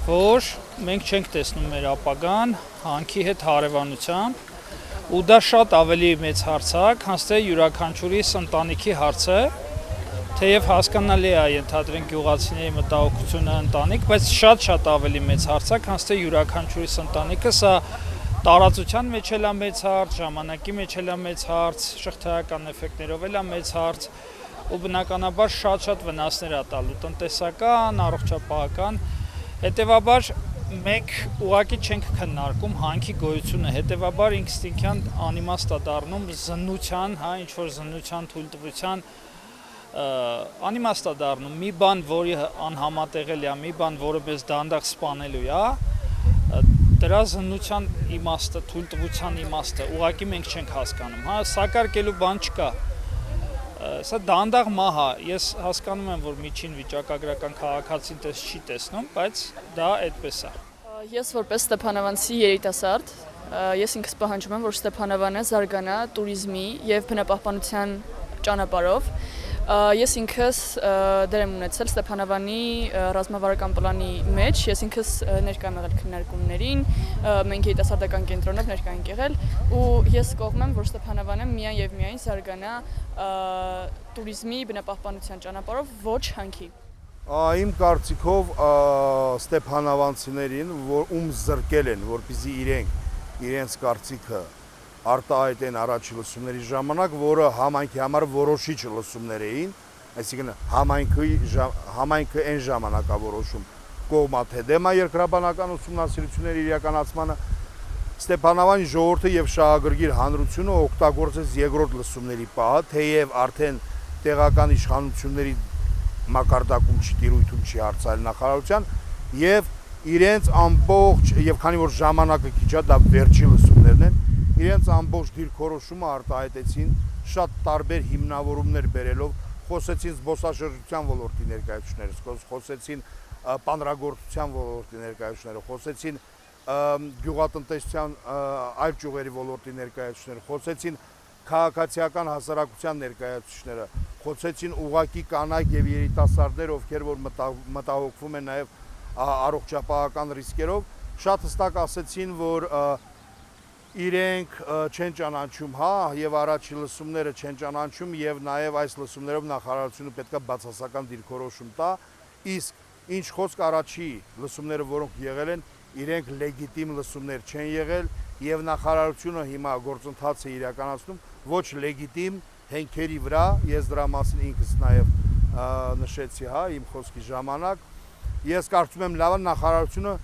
որ մենք չենք տեսնում մեր ապագան հանքի հետ հարևանությամբ ու դա շատ ավելի մեծ հարց է, քան թե յուրաքանչյուրիս ընտանիքի հարցը, թեև հասկանալի է ենթադրենք գյուղացիների մտահոգությունը ընտանիք, բայց շատ ավելի մեծ հարց է, քան թե յուրաքանչյուրիս ընտանիքը, սա տարածության մեջ էլ է մեծ հարց, ժամանակի մեջ էլ է մեծ հարց, շղթայական էֆեկտներով էլ է մեծ հարց ու բնականաբար շատ վնասներ է տալու տնտեսական, առողջապահական, հետևաբար մենք ուղղակի չենք քննարկում հանքի գոյությունը, հետևաբար ինստինկտիվ անիմաստ է դառնում զննության, ինչ-որ զննության թույլտվության անիմաստ է դառնում մի բան, որի անհամատեղելի է, մի բան, որը մեզ դանդաղ սպանելու է, դրա զննության իմաստը, թույլտվության իմաստը ուղղակի մենք չենք հասկանում, սակարկելու բան չկա, սա դանդաղ մահ է, ես հասկանում եմ, որ միջին վիճակագրական քաղաքացին տես չի տեսնում, բայց դա այդպես է։ Ես որպես Ստեփանավանցի երիտասարդ, ես ինքս պահանջում եմ, որ Ստեփանավանը զարգանա туриզմի եւ բնապահպանության ճանապարհով։ Ես ինքս դեր եմ ունեցել Ստեփանավանի ռազմավարական պլանի մեջ, ես ինքս ներկա եմ եղել քննարկումներին, մենք երիտասարդական կենտրոնով ներկա ենք եղել ու ես կողմ եմ, որ Ստեփանավանը միայն եւ միայն զարգանա туриզմի բնապահպանության ճանապարհով, ոչ հանքի։ Իմ կարծիքով Ստեփանավանցիներին, ում զրկել են, որպեսզի իրենց կարծիքը արտահայտեն առաջի լսումների ժամանակ, որը համայնքի համար որոշիչ լսումներ էին, այսինքն համայնքը այն ժամանակ է որոշում կողմա թե դեմ է երկրաբանական ուսումնասիրությունների իրականացմանը, Ստեփանավանի ժողովուրդը եւ շահագրգիռ հանրությունը օգտագործեց երկրորդ լսումների պահը, թեև արդեն տեղական իշխանությունների մակարդակում չի տիրույթում չի հարցալ նախարարության եւ իրենց ամբողջ եւ քանի որ ժամանակը քիչ է, դա վերջին լսումներն են, իրենց ամբողջ դիրքորոշումը արտահայտեցին շատ տարբեր հիմնավորումներ բերելով, խոսեցին զբոսաշրջության ոլորտի ներկայացուցիչները, խոսեցին պանրագործության ոլորտի ներկայացուցիչները, խոսեցին գյուղատնտեսության այլ ճյուղերի ոլորտի ներկայացուցիչները, խոսեցին քաղաքացիական հասարակության ներկայացուցիչները, խոսեցին ուղակի կանայք եւ երիտասարդներ, ովքեր որ մտահոգվում են նաեւ առողջապահական ռիսկերով, շատ հստակ ասեցին, որ իրենք չեն ճանաչում, եւ առաջի լսումները չեն ճանաչում եւ նաեւ այս լսումներով նախարարությունը պետք է բացասական դիրքորոշում տա, իսկ ինչ խոսք առաջի լսումները, որոնք եղել են, իրենք լեգիտիմ լսումներ չեն եղել եւ նախարարությունը հիմա գործընթաց է իրականացնում ոչ լեգիտիմ հենքերի վրա, ես դրա մասին ինքս նաեւ նշեցի, հա, իմ խոսքի ժամանակ, ես կարծում եմ լավ նախարարությունը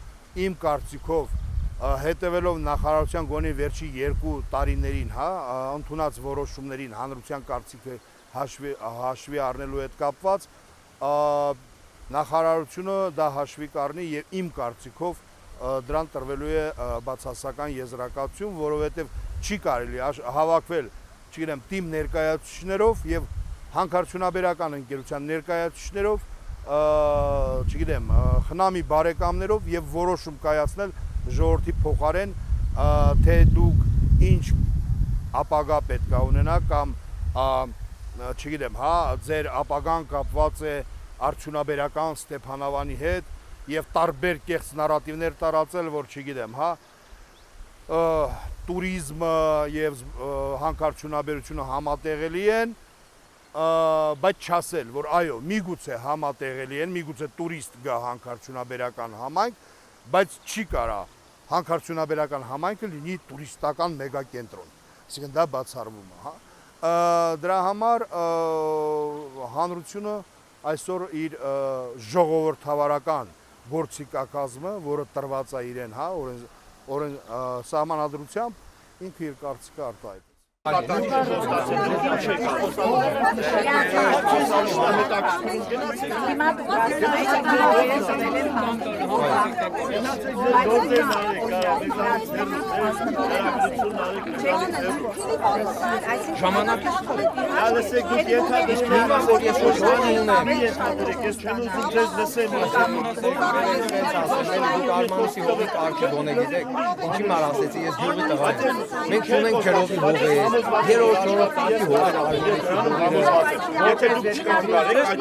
իմ կարծիքով հետևելով նախարարության գոնե վերջի 2 տարիներին, հա, ընդունած որոշումներին հանրության կարծիքը հաշվի առնելու հետ կապված, նախարարությունը դա հաշվի կառնի եւ իմ կարծիքով դրան տրվելու է բացասական եզրակացություն, որովհետեւ չի կարելի հավաքվել, չգիտեմ, թիմ ներկայացուցիչներով եւ հանքարդյունաբերական ընկերության ներկայացուցիչներով, չգիտեմ, խնամի բարեկամներով եւ որոշում կայացնել ժողովրդի փոխարեն, թե դուք ինչ ապագա պետք է ունենաք կամ չգիտեմ, հա, ձեր ապագան կապված է արդյունաբերական Ստեփանավանի հետ եւ տարբեր կեղծ նարատիվներ տարածել, որ չգիտեմ, հա, տուրիզմը եւ հանքարդյունաբերությունը համատեղելի են, բայց չասել, որ այո, միգուցե համատեղելի են, միգուցե տուրիստ գա հանքարդյունաբերական համայնք, բայց չի կարա հանքարդյունաբերական համայնքը լինի տուրիստական մեգակենտրոն, այսինքն դա բացառվում է, հա։ Դրա համար հանրությունը այսօր իր ժողովրդավարական գործիքակազմը, որը տրված է իրեն, հա, սահմանադրությամբ, ինքը իր կարծիքը արտահայտեց։ Մենք ունենք քերովի հողեր, երրորդ նորակարգի հողեր Եթե դուք չկանգնարեք, այդ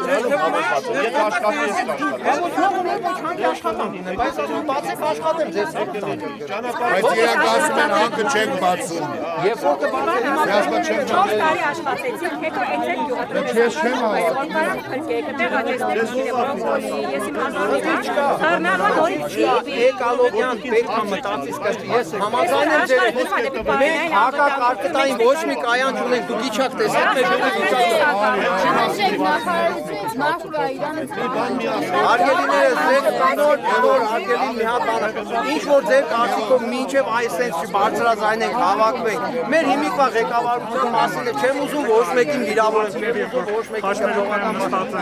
եթե աշխատես բայց ասում բացեք աշխատեմ ձեզ բայց իրենք ասում են հանքը չեք բացում Երբ որ կբացեք չեմ տարի աշխատեցիք, հետո եկեք գյուղատնտեսական ես չեմ հակակարգտային ոչ մի կայան չունենք, դուք իչակ տեսեք մեր Արգելիները ձեր կանոր, արգելին մի հատ բանը, ինչ որ ձեր կարծիքով մինչև այսենց չբարձրազայնենք, հավաքվենք, մեր հիմիկվա ղեկավարության մասին չեմ ուզում ոչ մեկին վիրավորել, ոչ մեկին շրջողական,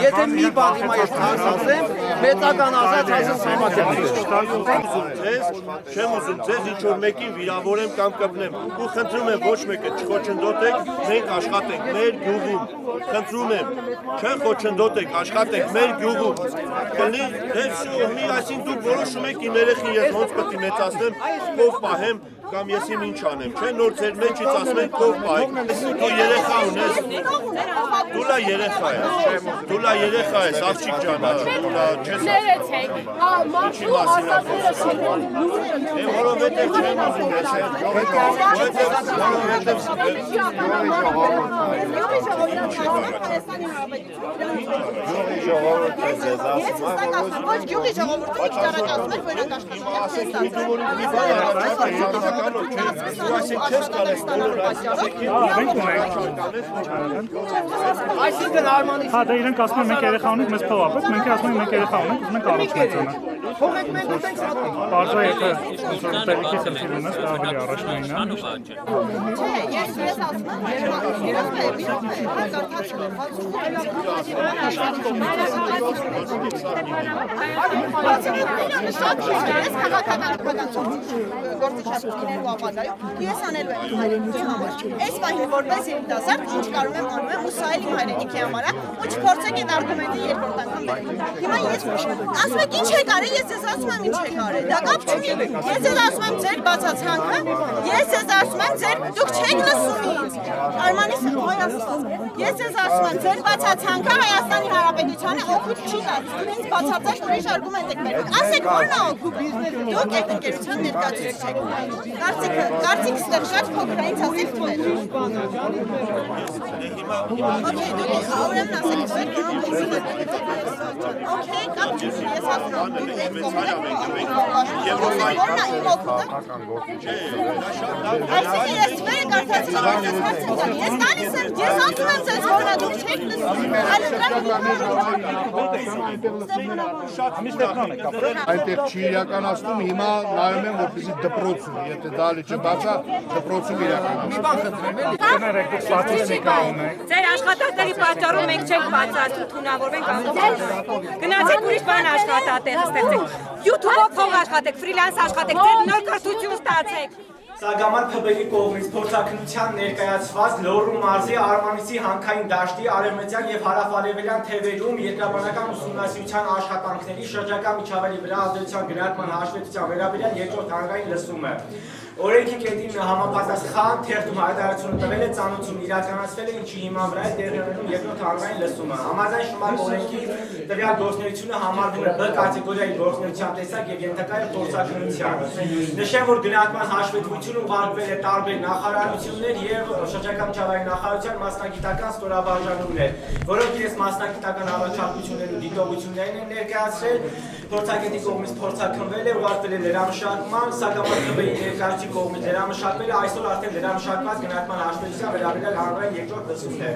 եթե մի բան հիմա ես թանց ասեմ, մեծական ասած ասած համակեմ Չեմ ուզում ձեզ ինչ-որ մեկին վիրավորեմ կամ կպնեմ ու խնդրում եմ ոչ մեկը չխոչընդոտեք, մենք աշխատենք մեր գյուղում, խնդրում եմ, չխոչընդոտեք, աշխատենք մեր գյուղում, կլինի դեր շուհմի, այսին դուք որոշում եք իմ երեխին ես ոնց պետք է մեծացնեմ, կով պահեմ կամ ես իմ ինչ անեմ, չէ, նոր ձեր մեջից ասում են կով պահեք, դու երեխա ունես, դու լա երեխա ես, դու լա երեխա ես, աղջիկ ջան, դու լա չես Ներեցեք, մարդու ասածները շնորհիվ որովհետև չեմ ուզում Գյուղի ժողովուրդը իջարակացում էր, որ իրենք Այսինքն Արմանից Հա, դա իրենք ասում են մենք երեխա ունենք, մեզ փող ապրեք, մենք ասում ենք մենք երեխա ունենք, ուզում ենք առաջնացանը։ Փողեք մենք ուտենք սատենք։ Բարձր եթե տեղիքի խնդիր ունես, դա ավելի առաջնային է։ Ես ասում եմ, գործիքներու ապագայում ես անելու եմ հայրենիքի համար։ Այս պահին որպես երիտասարդ ինչ կարող եմ անում եմ ու սա էլ իմ հայրենիքի համար է ու չփորձեք այդ արգումենտը երկրորդ անգամ բերել։ Հիմա ես ասում եք ինչ եք արել, ես ձեզ ասում եմ ինչ եք արել։ Դա կապ չունի։ Ես ձեզ ասում եմ ձեր բացացանքը, ես ձեզ ասում եմ ձեր դուք չեք լսում ինձ։ Արմանիս Հայաստան։ Ես ձեզ ասում եմ ձեր բացացանքը Հայաստանի Հանրապետությանը օգուտ չի տալիս։ Դուք ինձ բացացած ուրիշ արգումենտ եք բերում։ Ասեք ո՞րն է օգուտ։ Դուք այդ ընկերության ներկայացուցիչ եք։ Կարծիք ստեղ շատ փոքր է, ինձ ասեք դուք։ Okay, ուրեմն ասեք դուք։ Okay, կապ չունի, ես Այսինքն ես վերը կարդացի ես տալիս եմ, ես ասում եմ ձեզ, որ դուք չեք լսում, Այնտեղ չի իրականացնում, հիմա նայում եմ, որպեսզի դպրոցում, եթե դա չբացա, դպրոցում իրականացնում։ Ձեր աշխատանքների պատճառով մենք չենք բացառում թունավորվենք ամբողջ։ Գնացեք ուրիշ բան աշխատատեղ ստեղծեք։ YouTube-ով փող աշխատեք, ֆրիլանս աշխատեք, ձեր նոր կրթություն ստացեք։ Սագամար ՓԲ-ի կողմից փորձակնության ներկայացված Լոռու մարզի Արմանիսի հանքային դաշտի արևմտյան եւ հարավարևելյան թևերում երկրաբանական ուսումնասիրության աշխատանքների շրջակա միջավայրի վրա ազդեցության գնահատման հաշվետվության վերաբերյալ երկրորդ հանրային լսումը։ Օրենքի կետին համապատասխան թերթում հայտարարություն տվել է ծանոթություն իրականացվել է, ինչի հիման վրա է տեղի ունենում երկրորդ հանրային լսումը։ Համաձայն շմար օրենքի տվյալ գործունեությունը համարվում է Բ կատեգորիայի գործունեության տեսակ եւ ենթակա է փորձակնության։ Նշեմ, որ գնահատման հաշվետվությունը ուղարկվել է տարբեր նախարարություններ եւ շրջակա միջավայրի նախարարության մասնագիտական ստորաբաժանումներ, որոնք իրենց մասնագիտական առաջարկություններն ու դիտողություններն են ներկայացրել։ Փորձագետի կողմից փորձակնվել է, ուղարկվել է լրամշակման, սակայն ՓԲ-ի ներկայացուցիչ կողմից լրամշակվել է, այսօր արդեն լրամշակված գնահատման հաշվետվության վերաբերյալ հանրային երկրորդ լսումներ։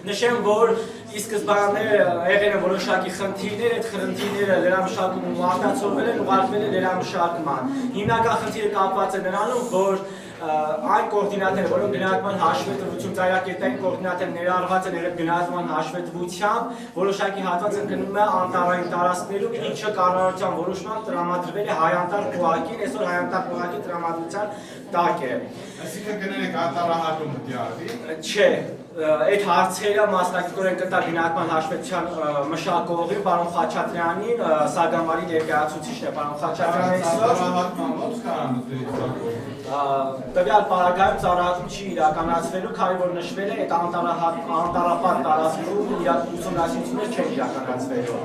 Նշեմ, որ ի սկզբանե եղել են որոշակի խնդիրներ, այդ խնդիրները լրամշակումում արտացոլվել են, ուղարկվել է լրամշակման։ Հիմնական խնդիրը կապված է նրանով, որ այն կոորդինատները, որոնք գնահատման հաշվետվություն ծայրակետային կոորդինատեր ներառված են եղել գնահատման հաշվետվությամբ, որոշակի հատված ընկնում է անտառային տարածքներում, ինչը կառավարության որոշմամբ տրամադրվել է հայանտար փողակին, այսօր հայանտար փողակի տրամադրության տակ է։ Այսինքն գներեք անտառահատում դիարի։ Չէ, այդ հարցերը մասնակցորեն կտա գնահատման հաշվետվության մշակողին, պարոն Խաչատրյանին, Սագամարի ներկայացուցիչն է, պարոն Խաչատրյանը։ Տվյալ պարագայում ծառայություն չի իրականացվելու, քանի որ նշվել է այդ անտառապատ տարածքում ուսումնասիրություններ չեն իրականացվելու։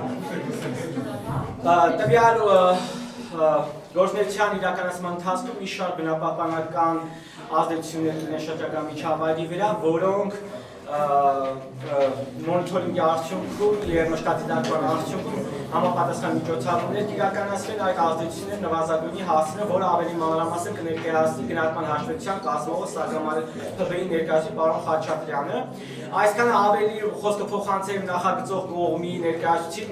Տվյալ գործունեության իրականացման ընթացքում մի շարք բնապահպանական ազդեցություններ ունեն շրջակա միջավայրի վրա, որոնք մոնիթորինգի արդյունքում եւ մշտադիտարկման արդյունքում համապատասխան միջոցառումներ իրականացվել այդ ազդեցությունները նվազագույնի հասցնեն, որը ավելի մանրամասն կներկայացնի գնահատման հաշվետվության կազմողը Սագամար ՓԲ-ի ներկայացուցիչ պարոն Խաչատրյանը։ Այսքան ավելի խոսքը փոխանցել նախագծող կողմի ներկայացուցիչ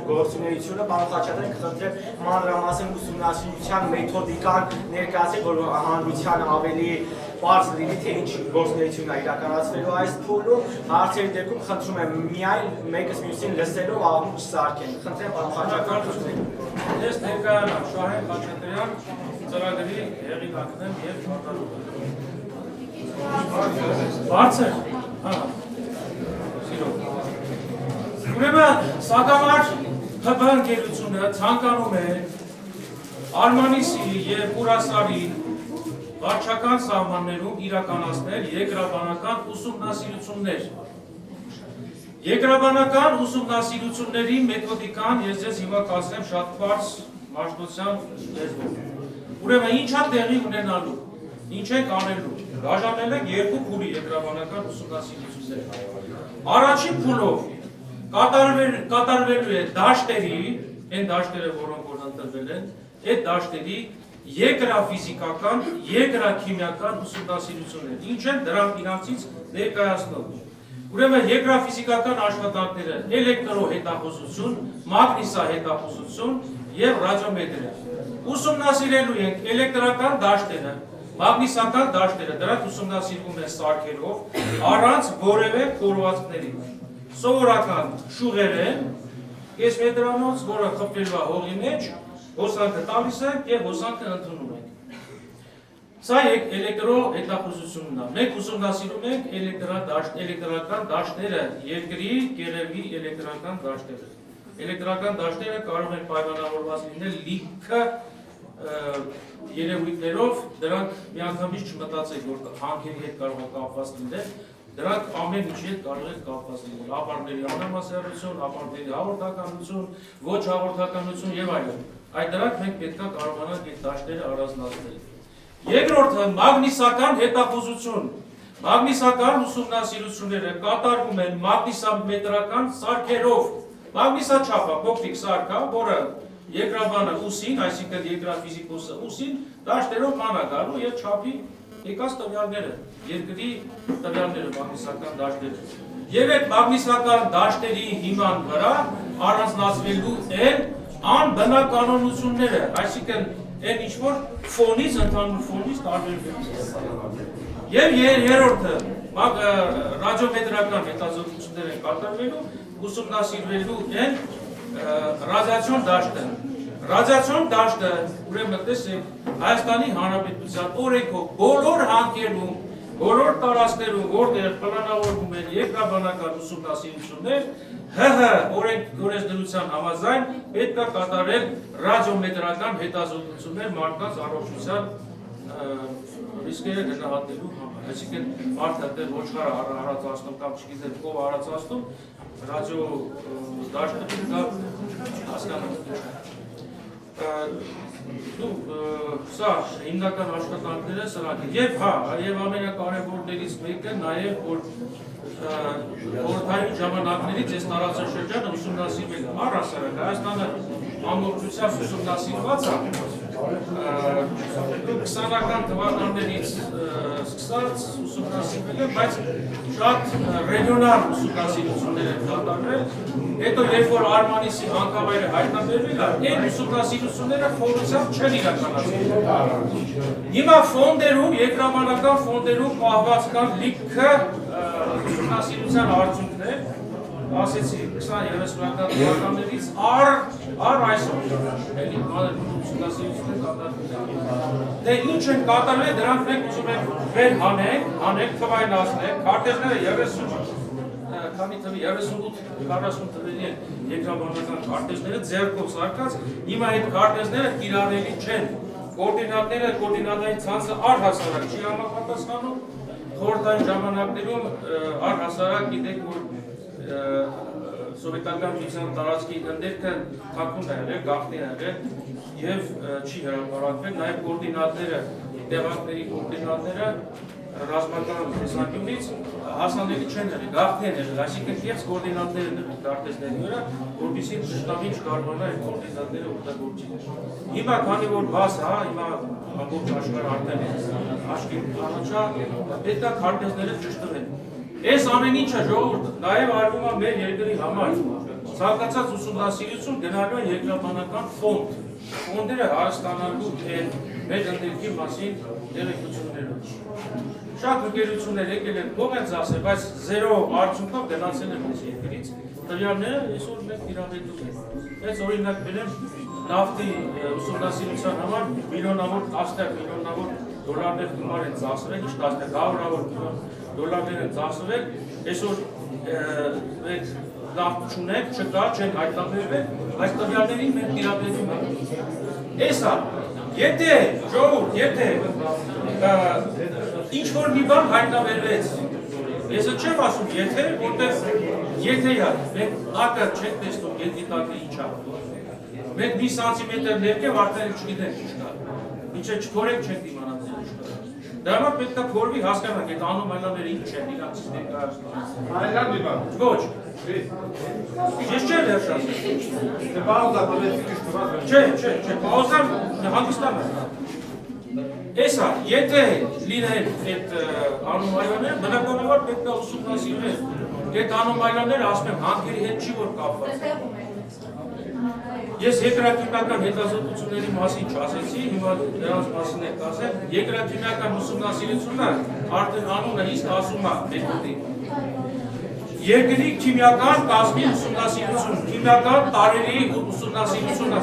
գործունեությունը, պարոն Խաչատրյանը կխնդրեմ մանրամասն ուսումնասիրության մեթոդիկան ներկայացնել, որ հանրության ավելի պարզ լինի, թե ինչ գործունեություն է իրականացվելու այս փուլում, հարցերի դեպքում խնդրում եմ միայն մեկս մյուսին լսելով աղմուկ չսարքեն։ Խնդրեմ պարոն Խաչատրյան։ Ես ներկայանամ Շահեն Խաչատրյան, ծրագրի հեղինակն եմ եւ ճարտարապետ։ Բարձր։ Ուրեմն Սագամար ՓԲ ընկերությունը ցանկանում է Արմանիսի եւ Կուրասարի վարչական սահմաններում իրականացնել երկրաբանական ուսումնասիրություններ։ Երկրաբանական ուսումնասիրությունների մեթոդիկան ես ձեզ հիմա կասեմ շատ բարձ մաշտոցյան լեզվով։ Ուրեմն ինչ է տեղի ունենալու, ինչ ենք անելու։ Բաժանել ենք երկու փուլի երկրաբանական ուսումնասիրություններ։ Առաջին փուլով կատարվելու է դաշտերի, այն դաշտերը, որոնք որ ընտրվել են, այդ դաշտերի երկրաֆիզիկական, երկրաքիմիական ուսումնասիրություններ, ինչ են դրանք իրանցից ներկայացնող։ Ուրեմն երկրաֆիզիկական աշխատանքները էլեկտրոհետախուզություն, մագնիսահետախուզություն եւ ռադիոմետրիա։ Ուսումնասիրելու ենք էլեկտրական դաշտերը, մագնիսական դաշտերը, դրանք ուսումնասիրվում են սարքերով, առանց որևէ փորվածքների։ Սովորական շուղեր են, կես մետրանոց, որը խփվելու է հողի մեջ, հոսանքը տալիս ենք եւ հոսանքը ընդունում ենք։ Սա էլեկտրոհետախուզությունն է։ Մենք ուսումնասիրում ենք էլեկտրական դաշտերը, երկրի կեղևի էլեկտրական դաշտերը։ Էլեկտրական դաշտերը կարող են պայմանավորված լինել լիքը երևույթներով, դրանք միանգամից չմտածեք, որ հանքերի հետ կարող է կապված լինել, դրանք ամեն ինչի հետ կարող է կապված լինել, ապարների անհամասեռություն, ապարների հաղորդականություն, ոչ հաղորդականություն եւ այլն։ Այդ դրանք մենք պետք է կարողանանք այդ դաշտերը առանձնացնել։ Երկրորդը մագնիսական հետախուզություն։ Մագնիսական ուսումնասիրությունները կատարվում են մագնիսամետրական սարքերով, Մագնիսաչափը փոքրիկ սարք է, որը երկրաբանը ուսին, այսինքն երկրաֆիզիկոսը ուսին, դաշտերով ման է գալու եւ չափի եկած տվյալները, երկրի տվյալները մագնիսական դաշտերը։ Եվ այդ մագնիսական դաշտերի հիման վրա առանձնացվելու են անբնականոնությունները, այսինքն այն ինչ-որ ֆոնից, ընդհանուր ֆոնից տարբերվում։ Եվ երրորդը ռադիոմետրական հետազոտություններ են կատարվելու, ուսումնասիրվելու են ռադիացիոն դաշտը։ Ռադիացիոն դաշտը, ուրեմն տեսեք, Հայաստանի Հանրապետության օրենքով բոլոր հանքերում, բոլոր տարածքներում, որտեղ պլանավորվում են երկրաբանական ուսումնասիրություններ, ՀՀ օրենսդրության համաձայն պետք է կատարել ռադիոմետրական հետազոտություններ մարդկանց առողջության ռիսկերը գնահատելու համար։ Այսինքն մարդը դեռ ոչխարը հարածացնում կամ չգիտեմ ով հարածացնում, ռադիո դաշտը դա հասկանալի սա հիմնական աշխատանքները սրանք են։ Եվ հա, եւ ամենակարևորներից մեկը նաեւ որ խորհրդային ժամանակներից այս տարածաշրջանը ուսումնասիրվել է։ Առհասարակ Հայաստանը ամբողջությամբ ուսումնասիրված է 20-ական թվականներից սկսած ուսումնասիրվել է, բայց շատ ռեգիոնալ ուսումնասիրություններ են կատարվել։ Հետո երբ որ Արմանիսի հանքավայրը հայտնաբերվել է, այն ուսումնասիրությունները խորությամբ չեն իրականացվել։ Հիմա ֆոնդերում, երկրաբանական ֆոնդերում պահված կան լիքը ուսումնասիրության արդյունքներ, ասեցի 20-30-ական թվականներից առ այսօր էլի ուսումնասիրություններ կատարվել։ Դե ինչ են կատարվել, դրանք մենք ուզում ենք վեր հանենք, թվայնացնենք, քարտեզները 38-40 թվերի են երկրաբանական քարտեզները ձեռքով սարքած, հիմա այդ քարտեզները կիրառելի չեն, կոորդինատային ցանցը առհասարակ չի համապատասխանում, խորհրդային ժամանակներում առհասարակ գիտեք, որ սովետական միության տարածքի ընդերքը թաքուն է եղել, գաղտնի է եղել եւ չի հրապարակվել, նաեւ կոորդինատները, տեղանքների կոորդինատները ռազմական տեսանկյունից հասանելի չեն եղել, գաղտնի են եղել, այսինքն կեղծ կոորդինատներ են եղել քարտեզների վրա, որպեսզի շտաբին չկարողանա այդ կոորդինատները օգտագործել։ Հիմա քանի որ բաց է, հիմա ամբողջ աշխարհը արդեն աչքի առաջա, պետք է քարտեզները ճշտվեն։ Այս ամեն ինչը ժողովուրդ նաև արվում է մեր երկրի համար։ Ցանկացած ուսումնասիրություն գնալու է երկրաբանական ֆոնդ։ Ֆոնդերը հարստանալու են մեր ընդերքի մասին տեղեկություններով։ Շատ ընկերություններ եկել են կողմ են ծախսել, բայց զերո արդյունքով գնացել են այս երկրից։ Տվյալները այսօր մենք իրավետում ենք։ Այս օրինակ բերեմ նավթի ուսումնասիրության համար միլիոնավոր, տասնյակ միլիոնավոր դոլարներ գումար են ծախսվել, ինչ տասնյակ հարյուրավոր դոլարներ են ծախսվել, այսօր մենք նավթ չունենք, չկա, չեն հայտնաբերվել, այս տվյալներին մենք իրավետում ենք։ Էսա, եթե ժողովուրդ, եթե ինչ-որ մի բան հայտնաբերվեց, ես չեմ ասում եթե, որտեղ եթե մենք ակը չենք տեսնում, գետի տակը ինչ է, մենք մի սանտիմետր ներքև արդեն չգիտենք ինչ կա, ինչը չքորեք չենք իմանալ ինչ կա։ Դա համար պետք է քորվի հասկանանք այդ անոմալիաները ինչ են իրանց ներկայացնում։ Այլան մի բան։ Ոչ։ Ես չեմ վերջացել։ Դե պաուզա տվեցիք Չէ, պաուզան հանգստանում է։ Էսա, եթե լինեն այդ անոմալիաները, բնականաբար պետք է ուսումնասիրվել։ Այդ անոմալիաները ասում եմ հանքերի հետ չի որ կապված։ Ես երկրաքիմիական հետազոտությունների մասին չասեցի, հիմա դրանց մասին եք ասել, երկրաքիմիական ուսումնասիրությունը արդեն անունը իսկ ասում է մեթոդի։ Երկրի քիմիական կազմի ուսումնասիրություն, քիմիական տարրերի ուսումնասիրություն է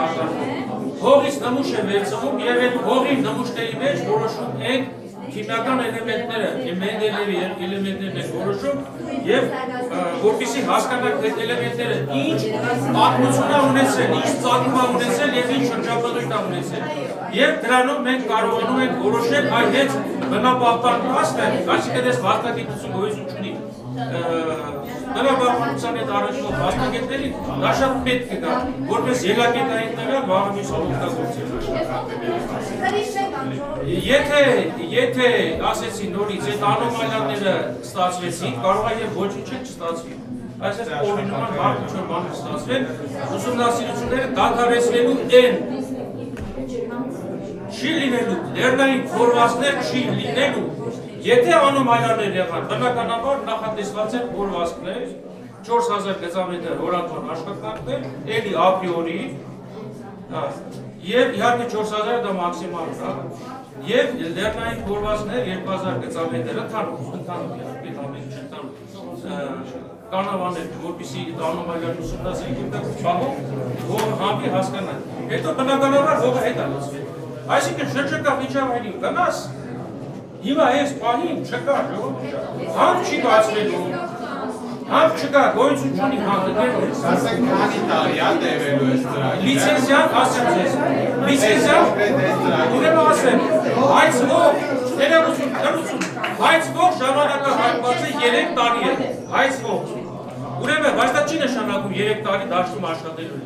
կատարվում։ Հողից նմուշ է վերցվում եւ այդ հողի նմուշների մեջ որոշում ենք քիմիական էլեմենտները, Մենդելևի էլեմենտներն են որոշում եւ որպեսզի հասկանանք այդ էլեմենտները ինչ պատմություն է ունեցել, ինչ ծագում է ունեցել եւ ինչ շրջապատում է ունեցել։ Եվ դրանով մենք կարողանում ենք որոշել այդ հետ բնապահպան փաստը, այսինքն այս վաստակետությունը գոյություն չունի։ Բնապահպանության հետ առնչվող վաստակետների դա շատ պետք է գա, որպես ելակետային տվյալ վաղը մյուսը օգտագործել։ Եթե ասեցի նորից այդ անոմալիաները ստացվեցին, կարող է եւ ոչինչ չստացվի։ այսպես օրինական հարցում բան ստացվել, ուսումնասիրությունները դադարեցնելու են չի լինելու, լեռնային փորվածներ չի լինելու, եթե անոմալիաներ եղան, բնականաբար նախատեսված են փորվածքներ, 4000 գծամետր հորատվան աշխատանքներ, էլի ապրիորի, և իհարկե 4000 դա մաքսիմալ է, և լեռնային փորվածքներ 2000 գծամետր ընդհանուր կանավաներ, որպեսի անոմալիան ուսումնասիրություն բաղով հողը համի հասկանան, հետո բնականաբար հողը հետ է լուծվել, այսինքն շրջակա միջավայրին գնաս, հիմա այս պահին չկա, համ չի բացվելու, համ չկա, գոյություն չունի հանդգերն ես։ Ասեք քանի տարի է տևելու այս ծրագիրը։ Լիցենզիան ասեմ ձեզ, լիցենզիան, ուրեմն ասեմ, այս ող, ներողություն, այս ող ժամանակահատվածը 3 տարի է, այս ող, ուրեմն, բայց դա չի նշանակում 3 տարի դաշտում աշխատելու է։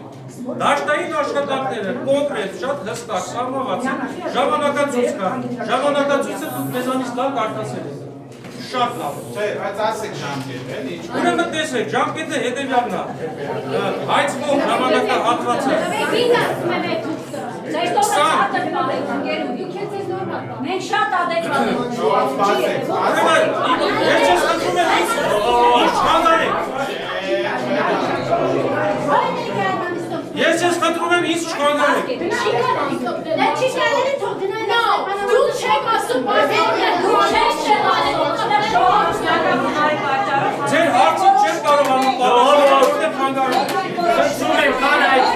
Դաշտային աշխատանքները կոնկրետ շատ հստակ սահմանված են, ժամանակացույց կա, ժամանակացույցը դուք մեզանից լավ կարդացել եք։ Շատ լավ։ Չէ, բայց ասեք ժամկետը, էլի ինչ։ Ուրեմն տեսեք, ժամկետը հետևյալն է։ Այս ող ժամանակահատվածը։ Մենք շատ adekvat ենք։ Ես ես խնդրում եմ ինչ չխանգարեք։ Ես ես խնդրում եմ ինձ չխանգարեք։ Դուք չեք ասում, դուք Ձեր հարցը չեմ կարողանում պատասխանել, որտեղ խանգարում։ Խնդրում եմ կանայք։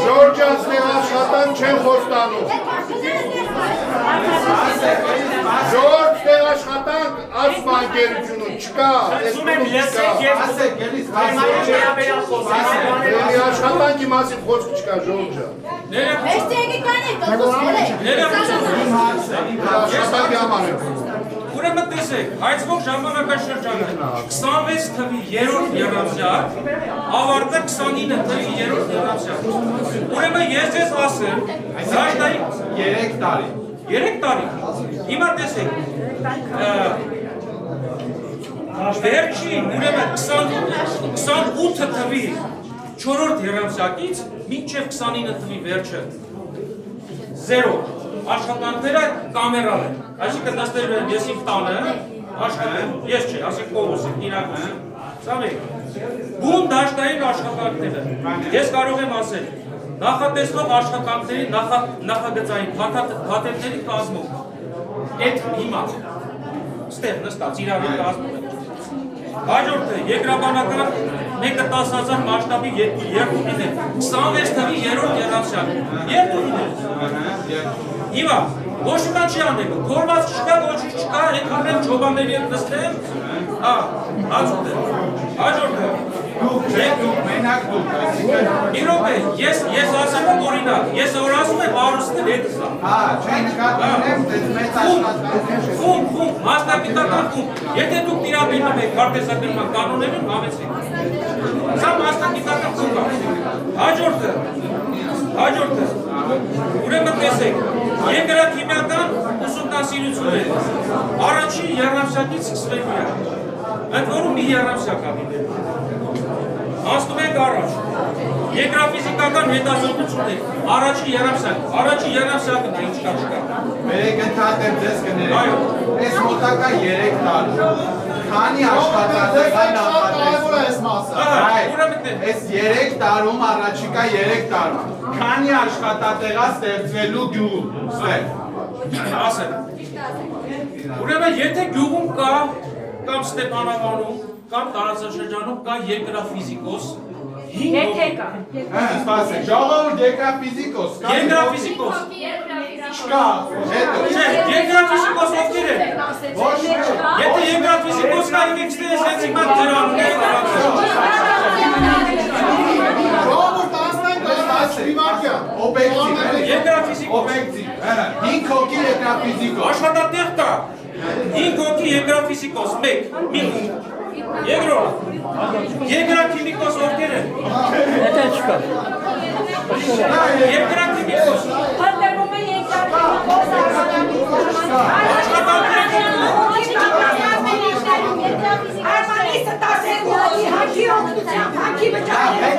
Ժորջանց դեղ աշխատանք չեն խոստանում։ Ժորջ դեղ աշխատանք աց բանկերությունում չկա, Ասեք, էլի աշխատանքի մասին խոսք չկա, Ժորջը։ Աշխատանքի համար է։ Ուրեմն տեսեք, այս ող ժամանակաշրջանը 26 թվի 3-րդ եռամսյակ, ավարտը 29 թվի 3-րդ եռամսյակ։ Ուրեմն ես ձեզ ասեմ, դաշտային 3 տարի։ 3 տարի։ Հիմա տեսեք, վերջին, ուրեմն 28 թվի 4-րդ եռամսյակից մինչև 29 թվի վերջը 0 աշխատանքները կամերալ են, այսինքն նստելու են ես իմ տանը, աշխատել, ես չէ, ասեք կողոս եք, իրական, սամեք, բուն դաշտային աշխատանքները, ես կարող եմ ասել, նախատեսվող աշխատանքների նախագծային փաթեթների կազմում, այդ հիմա, ստեղ նստած իրավի կազմում է, հաջորդը երկրաբանական մեկը 10,000 մասշտաբի երկու լինել, 26 թվի 3-րդ եռամսյակ, երկու լինել, հիմա, ոչ մի չի անելու, քորված չկա, ոչինչ չկա, այնքան եմ չոբանների հետ նստեմ, հաջորդը, մենակ դուք, մի րոպե, ես ասեմ եմ օրինակ, ես որ ասում եմ հարուստներ հետս է, չէ, նկատում եմ, մեծ աշխատանք խումբ, մասնագիտական խումբ, եթե դուք տիրապետում եք քարտեզագրման կանոններին, համեցեք, սա մասնագիտական խումբ է, հաջորդը, ուրեմն տեսեք, երկրաքիմիական ուսումնասիրությունները, առաջին եռամսյակից սկսվելու է, ընդ որում մի եռամսյակ է, հասնում ենք առաջ, երկրաֆիզիկական հետազոտություններ, առաջի եռամսյակն է, ինչ կա չկա։ Բերեք ընդհատեմ ձեզ կներեք, ես մոտակա 3 տարի, քանի աշխատանք այն նախատեսվում այս 3 տարում, առաջիկա 3 տարում, քանի աշխատատեղա ստեղծվելու գյուղում, ասեմ, ուրեմն եթե գյուղում կա, կամ Ստեփանավանում, կամ տարածաշրջանում կա երկրաֆիզիկոս, Եթե կա։ Սպասեք, ժողովուրդ երկրաֆիզիկոս, չկա, չէ, երկրաֆիզիկոս ովքեր են, եթե երկրաֆիզիկոս կա, եկեք ստեղծ հենց հիմա ձեր անունները Ժողովուրդ ասնենք օբյեկտիվ, 5 հոգի երկրաֆիզիկոս, աշխատատեղ կա, 5 հոգի երկրաֆիզիկոս, 1, երկրորդ, երկրաքիմիկոս ովքեր են, երկրաքիմիկոս, Հատերում է երկրաքիմիկոս, Արմանիսը տասել ուղղի հանքի օգնությամբ, հանքի վճարել,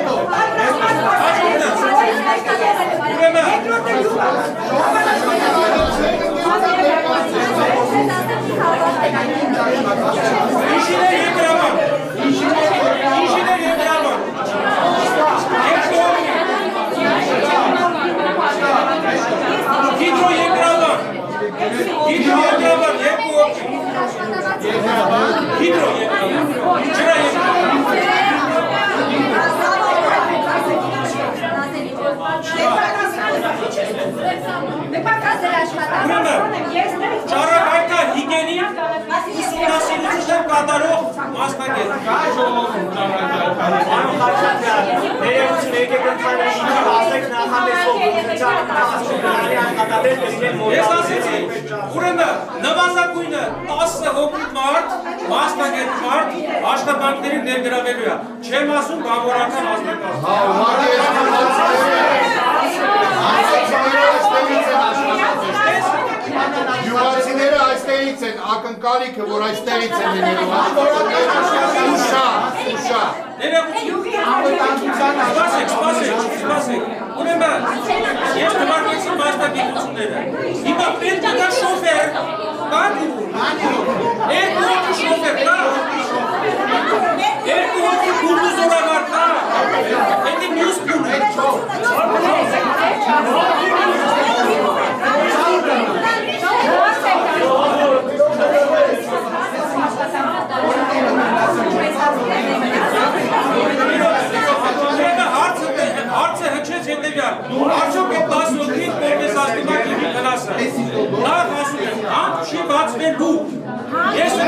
Ճառագայթա հիգենի ուսումնասիրություններ կատարող մասնագետ։ Ներողություն եկեք ընդհանրապես ասեք նախամեսով Ես ասեցի, ուրեմն նվազագույնը 10 հոգու մարդ, մասնագետ մարդ աշխատանքներին ներգրավելու է։ Չեմ ասում բանվորական Յուղացիները այստեղից են, ակնկալիքը, որ այստեղից են լինելու ուշա։ Սպասեք, ուրեմն ես թվարկեցի մասնագիտությունները, հիմա պետք է կա շոֆեր, երկու հոգի շոֆեր կա, երկու հոգի բուլդոզորավար կա, հետի մյուս բուն է։ Հարցը հնչեց հետևյալ, արդյոք է 10 հոգին որպես աստիճանի վնասը, լավ ասում եմ, հանք չի բացվելու, ես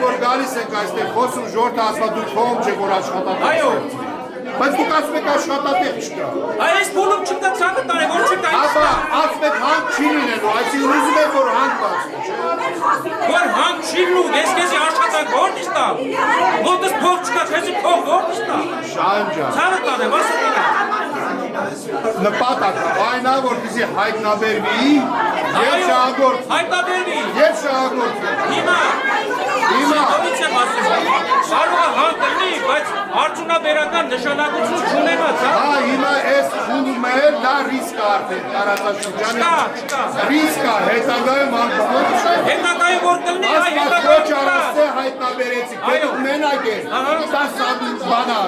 որ գալիս եք այստեղ խոսում ժողովուրդը ասում դու կողմ չեք որ աշխատատեղ։ Այո։ Բայց դուք ասում եք աշխատատեղ չկա։ Այս բոլոր չկա ցավը տարի որ չկա։ Ապա ասում եք հանք չի լինելու, այսինքն ուզում եք որ հանք բացվի, չէ՞։ Որ հանք չի լինու, ես քեզ աշխատանք որտի՞ց տա։ Ոտս փող չկա, քեզ փող որտի՞ց տա։ Շահեն ջան։ Ցավը տարի, ասա տա։ Նպատակը այն է որպեսզի հայտնաբերվի եւ շահագործ հայտնաբերվի եւ շահագործ հիմա ո՞նց եմ ասում կարող է հանք լինի բայց արդյունաբերական նշանակություն չունենա հա հիմա այս խումբում է դա ռիսկ է արդեն տարածաշրջանի ռիսկ է հետագայում հետագայում որ կլինի այ հետագայում հայտնաբերեցիք դուք մենակ եք դա բանա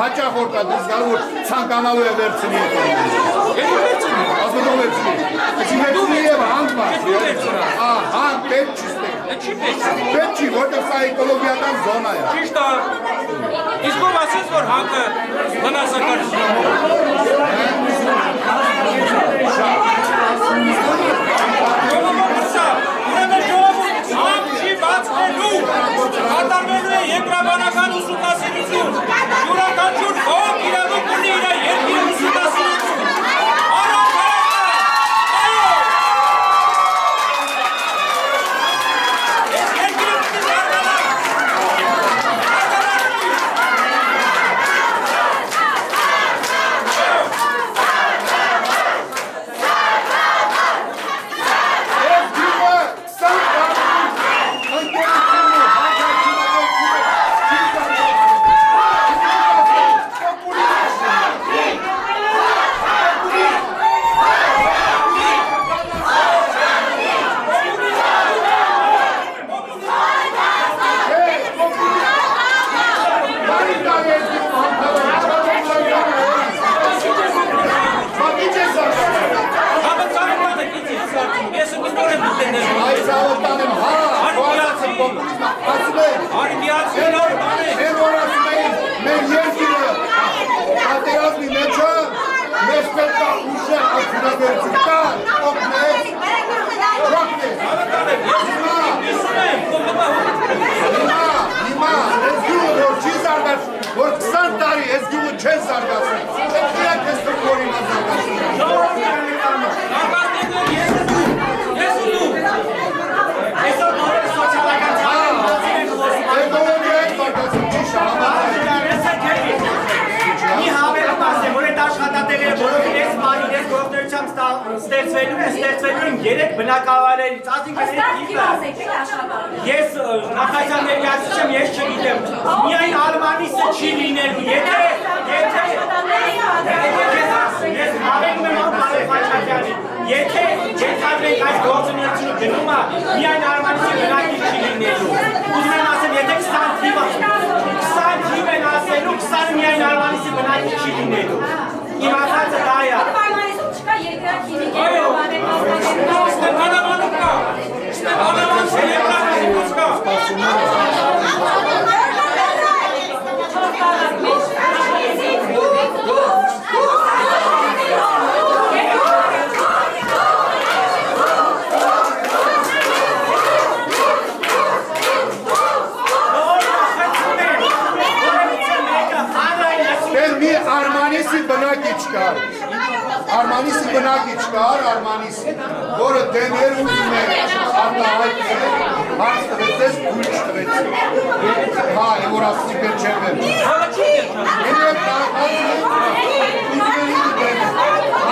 հաճախորդ է դες գալու որ ցանկանալու է վերցնի ասում վերցնի վերցնի եւ հանք բաց հանք պետք չի պետք չի որտեղ սա էկոլոգիական զոնա է ճիշտ է իսկ ով ասես որ հանքը վնասակար կատարվելու է երկրաբանական ուսումնասիրություն յուրաքանչյուր ոք իրավունք ունի իր երկրի ուսումնասիրություն որ 20 տարի այս գյուղը չես զարգացրել, այդ իրակ ես որ հիմա ստեղծվելու են 3 բնակավայրերից, ես նախագահ ներկայացուցիչ եմ, ես չգիտեմ, միայն Արմանիսը չի լինելու, եթե ես հավելում եմ Պարեգ Խաչատրյանին, եթե չենթադրենք այս գործունեությունը գնումը, միայն Արմանիսի բնակիչ չի լինելու, ուզում եմ ասեմ, եթե 20 թիվ են ասելու, 20 միայն Արմանիսի բնակիչ չի լինելու, իմ ասածը դա է։ Արմանիսի բնակիչ կար, Արմանիսի բնակիչ կար, Արմանիսի, որը դեմեր ուզում է արտահայտել, հարց տվեցես, գույչ տվեցի, հա, որ ասցի պեր չեմ եմ։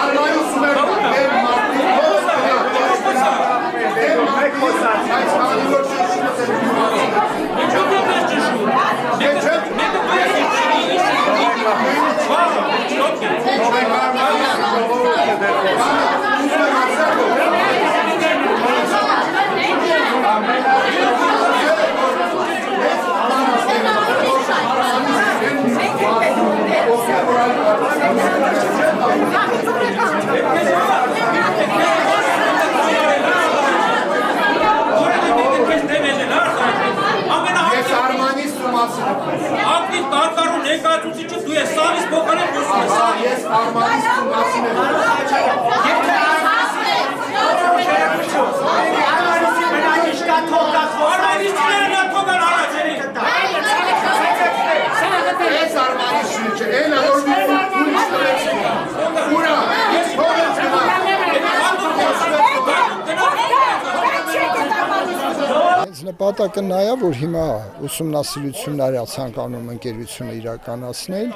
Արմանիսում էր դեմ մարդի, այս հանի որ Ակտիվ տարկարու ներկայացուցիչը դու ես, սավիս փոխարեն խոսում ես, սավիս։ Ես Արմանիսի մասին եմ։ Արմանիսի բնակիչ կա թող կա, Արմանիսիները նա թող կան, Նպատակը նա է, որ հիմա ուսումնասիրություններ ցանկանում ընկերությունը իրականացնել,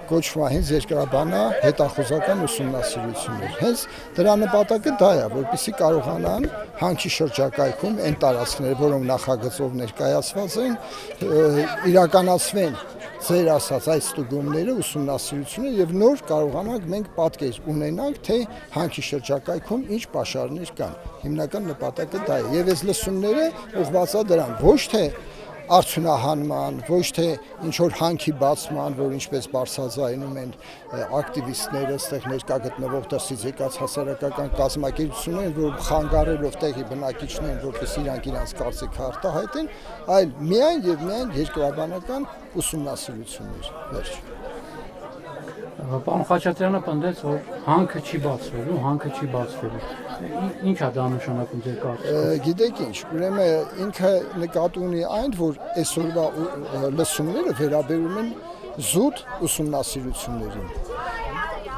կոչվում է հենց երկրաբանա հետախուզական ուսումնասիրություններ։ Հենց դրա նպատակը դա է, որպեսզի կարողանան հանքի շրջակայքում այն տարածքները, որոնք նախագծով ներկայացված են, իրականացվեն ձեր ասած այս ստուգումները, ուսումնասիրությունը եւ նոր կարողանանք մենք պատկեր ունենանք, թե հանքի շրջակայքում ինչ պաշարներ կան։ Հիմնական նպատակը դա է։ Եվ այս լսումները ուղղված է դրան, ոչ թե արդյունահանման, ոչ թե ինչ որ հանքի բացման, որ ինչպես բարձրաձայնում են ակտիվիստները, այդտեղ ներկա գտնվող դրսից եկած հասարակական կազմակերպություններ, որ խանգարելով տեղի բնակիչներին, որպես իրանք իրենց կարծիքը արտահայտեն, այլ միայն եւ միայն երկրաբանական ուսումնասիրություններ։ Վերջ։ Պարոն Խաչատրյանը պնդեց, որ հանքը չի բացվելու, հանքը չի բացվելու։ Ինչ է դա նշանակում ձեր կարծիքով։ Գիտեք ինչ, ուրեմն ինքը նկատի ունի այն, որ այսօրվա լսումները վերաբերում են զուտ ուսումնասիրություններին։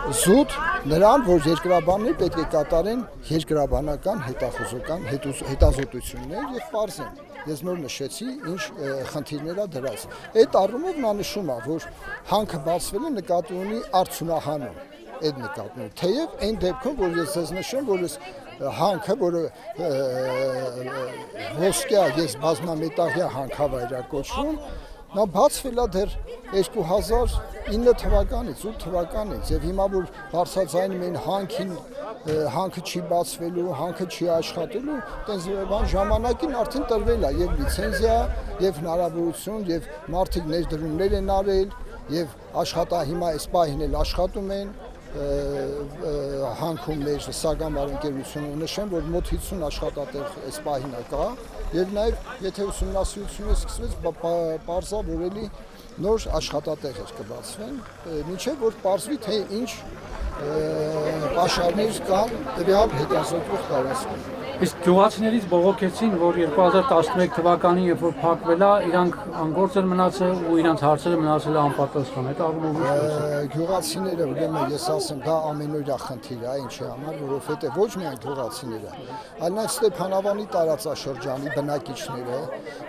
Զուտ նրան, որ երկրաբանները պետք է կատարեն երկրաբանական հետախուզական հետազոտություններ եւ պարզեն։ Ես նոր նշեցի, ինչ խնդիրներ է դրած։ Այդ առումով նա նշում է, որ հանքը բացվելը նկատի ունի արդյունահանում, այդ նկատմամբ։ Թեև այն դեպքում, որ ես ձեզ նշեմ, որ ես հանքը, որը ոսկյա, ես բազմամետաղյա հանքավայր է կոչվում, նա բացվել է դեռ 2009 թվականից, 8 թվականից, եւ հիմա որ բարձրաձայնում են հանքը չի բացվելու, հանքը չի աշխատելու, տենց բան ժամանակին արդեն տրվել է եւ լիցենզիա, եւ հնարավորություն, եւ մարդիկ ներդրումներ են արել, եւ հիմա այս պահին էլ աշխատում են հանքում մեր սագամար ընկերությունը նշեմ, որ մոտ 50 աշխատատեղ այս պահին կա եւ նաեւ եթե ուսումնասիրությունը սկսվեց, պարզա որ էլի նոր աշխատատեղեր կբացվեն, մինչեւ որ պարզվի թե ինչ պաշարներ կան տվյալ հետազոտվող տարածքում։ Իսկ գյուղացիներից բողոքեցին, որ 2011 թվականին, երբ որ փակվել է, իրանք անգործ են մնացել ու իրանք հարցերը մնացել անպատասխան։ Այդ առումով գյուղացիները, ուրեմն ես ասեմ, դա ամենօրյա խնդիր է, ինչի համար, որովհետև ոչ միայն գյուղացիները, այլ նաև Ստեփանավանի տարածաշրջանի բնակիչները,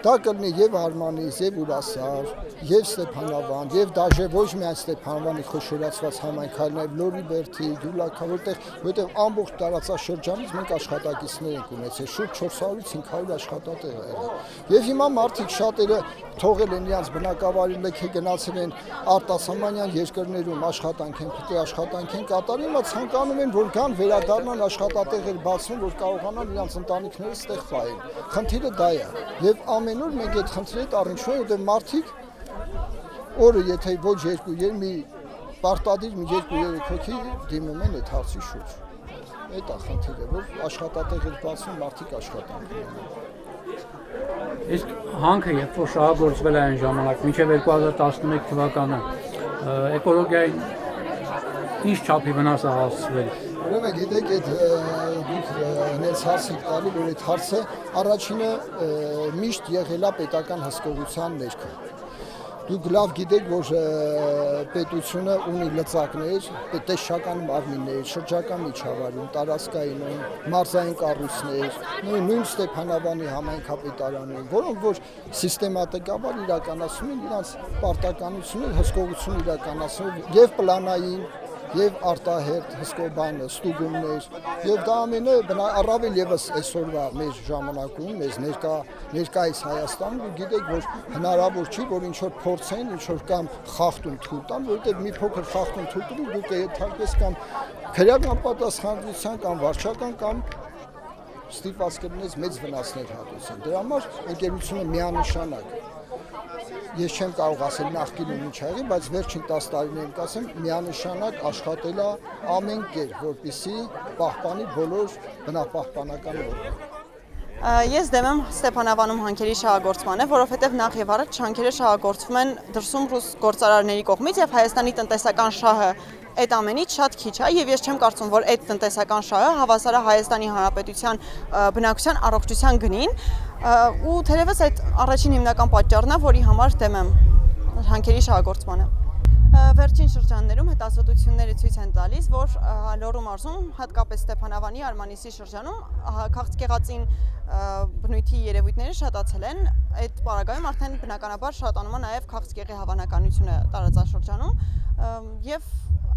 դա կլինի եւ Արմանիս, եւ Ուրասար, եւ Ստեփանավան, եւ դաժե ոչ միայն Ստեփանավանի խոշորացված համայնքն, այլ Լորիբերդի, Գյուլակա, որտեղ ամբողջ տարածաշրջանից մենք աշխատակիցներ ենք ունեցել, շուրջ 400-ից 500 աշխատատեղ է եղել։ Եվ հիմա մարդիկ շատերը թողել են իրենց բնակավայրի լեքը գնացել են արտասահմանյան երկրներում աշխատանք են, պետք է աշխատանք են կատարում, հիմա ցանկանում են, որ գան վերադառնան աշխատատեղեր բացեն, որ կարողանան իրենց ընտանիքները ստեղ պահել։ Խնդիրը դա է։ Եվ ամեն օր մենք այդ խնդրի հետ առնչվում ենք, որտեղ մարդիկ օրը եթե ոչ մի պարտադիր մի 2-3 հոգի դիմում են այդ հարցի շուրջ։ Այդ է խնդիրը, որ աշխատատեղեր բացում, մարդիկ աշխատանք ունենան։ Իսկ հանքը, երբ որ շահագործվել է այն ժամանակ, մինչև 2011 թվականը, էկոլոգիային ինչ չափի վնաս է հասցվել։ Ուրեմն գիտեք, դուք հենց հարց եք տալի, որ այդ հարցը առաջինը միշտ եղել է պետական հսկողության ներքո։ Դուք լավ գիտեք, որ պետությունը ունի լծակներ, տեսչական մարմիններ, շրջակա միջավայրում, տարածքային, մարզային կառույցներ, նույն Ստեփանավանի համայնքապետարանում, որոնք որ սիստեմատիկաբար իրականացնում են իրենց պարտականությունը, հսկողություն իրականացնում եւ պլանային եւ արտահերթ հսկողբանը, ստուգումներ եւ դա ամենը առավել եւս այսօրվա մեր ժամանակում, մեզ ներկայիս Հայաստանում ու գիտեք, որ հնարավոր չի, որ ինչ որ փորձեն, ինչ որ կամ խախտում թույլ տան, որովհետեւ մի փոքր խախտում թույլ տվի դուք եթերպես կամ քրեական պատասխանատվության կամ վարչական կամ ստիպված կլինես մեծ վնասներ հատուցեն։ Դրա համար ընկերությունը միանշանակ ես չեմ կարող ասել նախկինում ինչ եղի, բայց վերջին 10 տարիներին կասեմ միանշանակ աշխատել է ամեն կերպ, որպեսզի պահպանի բոլոր բնապահպանական օրենքները։ Ես դեմ եմ Ստեփանավանում հանքերի շահագործմանը, որովհետև նախ եւ առաջ հանքերը շահագործվում են դրսում ռուս գործարարների կողմից եւ Հայաստանի տնտեսական շահը այդ ամենից շատ քիչ է եւ ես չեմ կարծում, որ այդ տնտեսական շահը հավասար է Հայաստանի Հանրապետության բնակչության առողջության գնին ու թերևս այդ առաջին հիմնական պատճառն է, որի համար դեմ եմ հանքերի շահագործմանը։ Վերջին շրջաններում հետազոտությունները ցույց են տալիս, որ Լոռու մարզում, հատկապես Ստեփանավանի, Արմանիսի շրջանում քաղցկեղածին բնույթի երևույթները շատացել են։ Այդ պարագայում արդեն բնականաբար շատանում է նաև քաղցկեղի հավանականությունը տարածաշրջանում եւ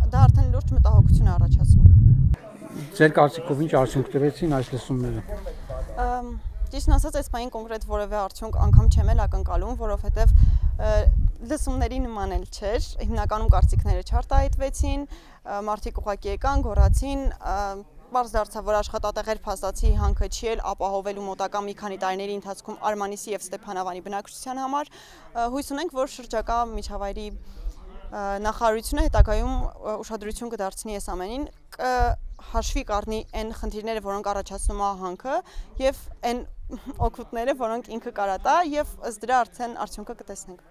դա արդեն լուրջ մտահոգություն է առաջացնում։ Ձեր կարծիքով ինչ արդյունք տվեցին այս լսումները։ Ճիշտն ասած, այս բանին կոնկրետ որևէ արդյունք անգամ չեմ էլ ակնկալում, որովհետև լսումների նման էլ չէր, հիմնականում կարծիքները չարտահայտվեցին, մարդիկ ուղղակի եկան, գոռացին, պարզ դարձավ, որ աշխատատեղեր փաստացի հանքը չի էլ ապահովելու մոտակա մի քանի տարիների ընթացքում Արմանիսի եւ Ստեփանավանի բնակչության համար, հույս ունենք, որ շրջակա միջավայրի նախարարությունը հետագայում ուշադրություն կդարձնի այս ամենին, հաշվի կառնի այն խնդիրները, որոնք առաջացնում է հանքը եւ այն օգուտները, որոնք ինքը կարա տա եւ ըստ դրա արդեն արդյունքը կտեսնենք։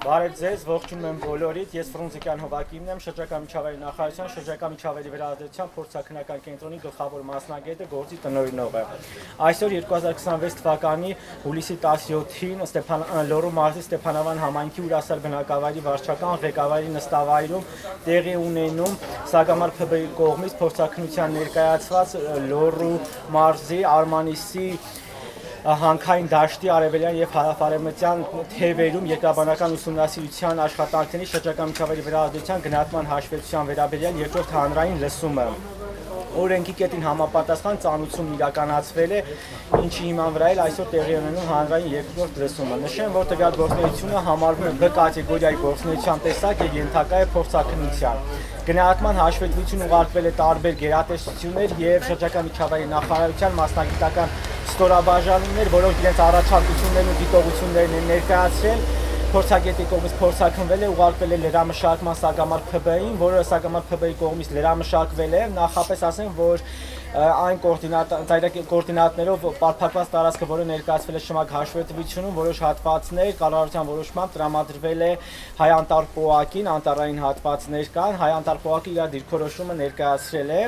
Բարև ձեզ, ողջունում եմ բոլորիդ, ես Ֆրունզիկյան Հովակիմն եմ, շրջակա միջավայրի նախարարության, շրջակա միջավայրի վերահսկողության փորձաքննական կենտրոնի գլխավոր մասնագետը, գործի տնօրինողը։ Այսօր 2026 թվականի հուլիսի 17-ին Լոռու մարզի Ստեփանավան համայնքի Ուրասար բնակավայրի վարչական ղեկավարի նստավայրում տեղի ունենում Սագամար ՓԲ-ի կողմից փորձաքննության ներկայացված Լոռու մարզի Արմանիսի հանքային դաշտի արևելյան եւ հարավարևմտյան թևերում երկրաբանական ուսումնասիրության աշխատանքների շրջակա միջավայրի վերահսկողության գնահատման հաշվետվության վերաբերյալ երկրորդ հանրային լսումը։ Օրենքի կետին համապատասխան ծանուցում իրականացվել է, ինչի հիման վրա էլ այսօր տեղի ունենում հանրային երկրորդ լսումը։ Նշեմ, որ տվյալ գործունեությունը համարվում է B կատեգորիայի գործունեության տեսակ եւ ենթակա է փորձաքննության։ Գնահատման հաշվետվություն ուղարկվել է տարբեր գերատեսչություններ եւ շրջակա միջավայրի նախարարության մասնագիտական ստորաբաժանումներ, որոնք իրենց առաջարկություններն ու դիտողություններն են ներկայացրել։ Փորձագետի կողմից փորձաքննվել է, ուղարկվել է լրամշակման Սագամար ՓԲ-ին, որը Սագամար ՓԲ-ի կողմից լրամշակվել է, նախապես ասեմ, որ այն կոորդինատներով պարփակված տարածքը, որը ներկայացվել է շմակ հաշվետվությունում, որոշ հատվածներ կառավարության որոշմամբ տրամադրվել է Հայ-Անտառ-Պոակին, անտառային հատվածներ կան, Հայ-Անտառ-Պոակը իր դիրքորոշումը ներկայացրել է։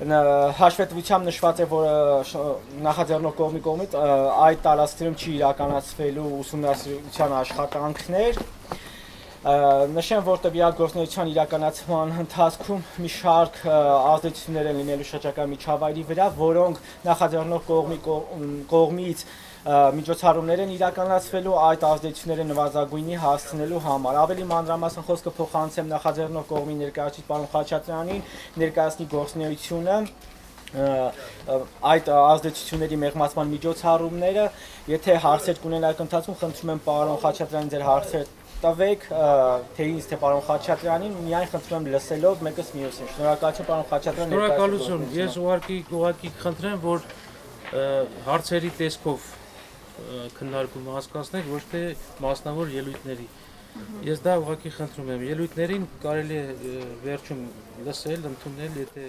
Հաշվետվությամբ նշված է, որ նախաձեռնող կողմի կողմից այդ տարածքներում չի իրականացվելու ուսումնասիրության աշխատանքներ։ Նշեմ, որ տվյալ գործունեության իրականացման ընթացքում մի շարք ազդեցություններ են լինելու շրջակա միջավայրի վրա, որոնք նախաձեռնող կողմից միջոցառումներ են իրականացվելու այդ ազդեցությունները նվազագույնի հասցնելու համար։ Ավելի մանրամասն խոսքը փոխանցեմ նախաձեռնող կողմի ներկայացուցիչ պարոն Խաչատրյանին, ներկայացնի գործունեությունը այդ ազդեցությունների մեղմացման միջոցառումները, եթե հարցեր կունենաք ընթացքում, խնդրում եմ պարոն Խաչատրյանին ձեր հարցերը տվեք, թե ինձ, թե պարոն Խաչատրյանին, միայն խնդրում եմ լսելով մեկս մյուսին։ Շնորհակալություն պարոն Խաչատրյան։ Շնորհակալություն։ Ես ուղղակի խնդրեմ, որ հարցերի տեսքով քննարկումը հասկացնենք, ոչ թե մասնավոր ելույթների։ Ես դա ուղղակի խնդրում եմ։ Ելույթներին կարելի է վերջում լսել, ընդունել, եթե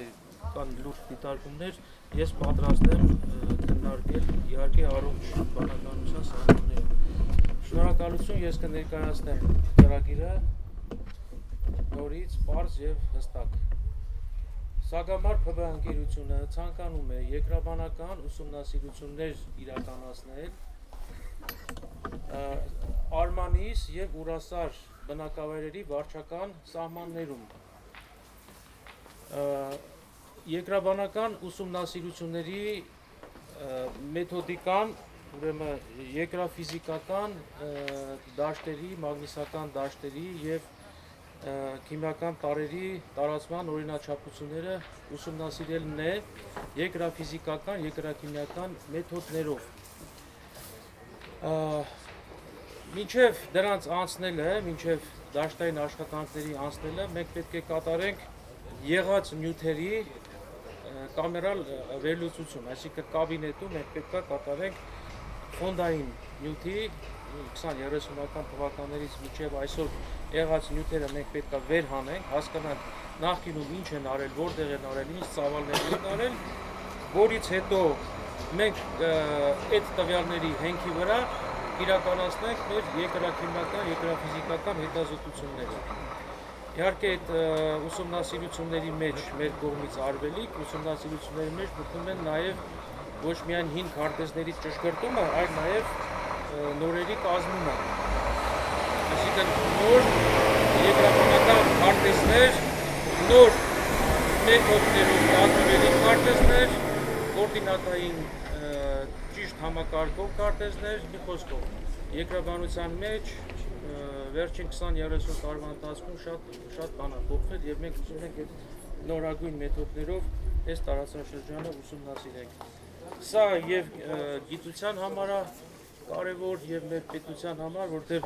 կան լուրջ դիտարկումներ, ես պատրաստ եմ քննարկել, իհարկե առողջ բանականության սահմաններով։ Շնորհակալություն, ես կներկայացնեմ ծրագիրը նորից պարզ եւ հստակ։ Սագամար ՓԲ ընկերությունը ցանկանում է երկրաբանական ուսումնասիրություններ իրականացնել Արմանիս եւ Ուրասար բնակավայրերի վարչական սահմաններում։ Երկրաբանական ուսումնասիրությունների մեթոդիկան, ուրեմն երկրաֆիզիկական դաշտերի, մագնիսական դաշտերի եւ քիմիական տարրերի տարածման օրինաչափությունները ուսումնասիրելն է երկրաֆիզիկական, երկրաքիմիական մեթոդներով։ Մինչև դրանց անցնելը, մինչև դաշտային աշխատանքների անցնելը, մենք պետք է կատարենք եղած նյութերի կամերալ վերլուծություն, այսինքն կաբինետում մենք պետք է կատարենք ֆոնդային նյութի 20-30-ական թվականներից մինչև այսօր եղած նյութերը մենք պետք է վեր հանենք, հասկանանք նախկինում ինչ են արել, որտեղ են արել, ինչ ծավալներ են արել, որից հետո մենք այդ տվյալների հենքի վրա իրականացնենք մեր երկրաքիմիական, երկրաֆիզիկական հետազոտությունները։ Իհարկե այդ ուսումնասիրությունների մեջ մեր կողմից արվելիք, ուսումնասիրությունների մեջ մտնում են նաև ոչ միայն հին քարտեզների ճշգրտումը, այլ նաև նորերի կազմումը։ Այսինքն նոր երկրաբանական քարտեզներ, նոր մեթոդներով կազմվելիք քարտեզներ, կոորդինատային ճիշտ համակարգով քարտեզներ, մի խոսքով երկրաբանության մեջ վերջին 20-30 տարվա ընթացքում շատ բան է փոխվել եւ մենք ուզում ենք այդ նորագույն մեթոդներով այս տարածաշրջանը ուսումնասիրենք։ Սա եւ գիտության համար է կարևոր եւ մեր պետության համար, որտեղ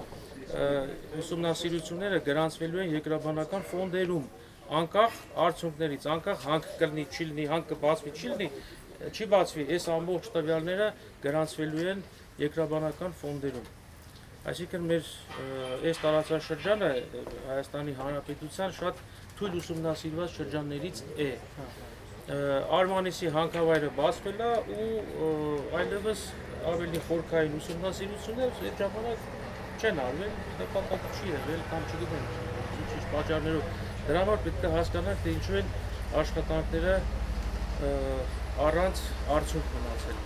ուսումնասիրությունները գրանցվելու են երկրաբանական ֆոնդերում, անկախ արդյունքներից, անկախ հանք կլինի, չի լինի, հանք կբացվի, չի լինի, չի բացվի, այս ամբողջ տվյալները գրանցվելու են երկրաբանական ֆոնդերում։ Այսինքն մեր այս տարածաշրջանը Հայաստանի Հանրապետության շատ թույլ ուսումնասիրված շրջաններից է։ Արմանիսի հանքավայրը բացվել է ու այլևս ավելի խորքային ուսումնասիրություններ այդ ժամանակ չեն արվել, նպատակ չի եղել կամ չգիտեմ ինչ պատճառներով։ Դրա համար պետք է հասկանանք, թե ինչու են աշխատանքները առանց արդյունք մնացել։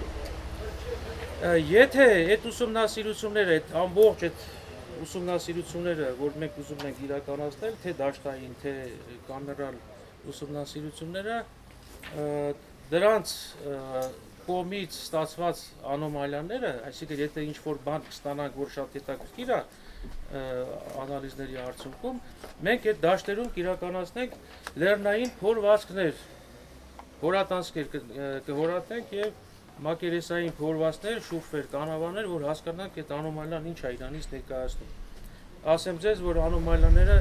Եթե այդ ուսումնասիրությունները, այդ ամբողջ այդ ուսումնասիրությունները, որ մենք ուզում ենք իրականացնել, թե դաշտային, թե կամերալ ուսումնասիրությունները, դրանց կողմից ստացված անոմալիաները, այսինքն եթե ինչ-որ բան կստանանք, որ շատ հետաքրքիր է անալիզների արդյունքում, մենք այդ դաշտերում կիրականացնենք լեռնային փորվածքներ, հորատանցքեր կհորատենք եւ մակերեսային փորվածքներ, շուրֆեր, կանավաներ, որ հասկանանք այդ անոմալիան ինչ է իրանից ներկայացնում։ Ասեմ ձեզ, որ անոմալիաները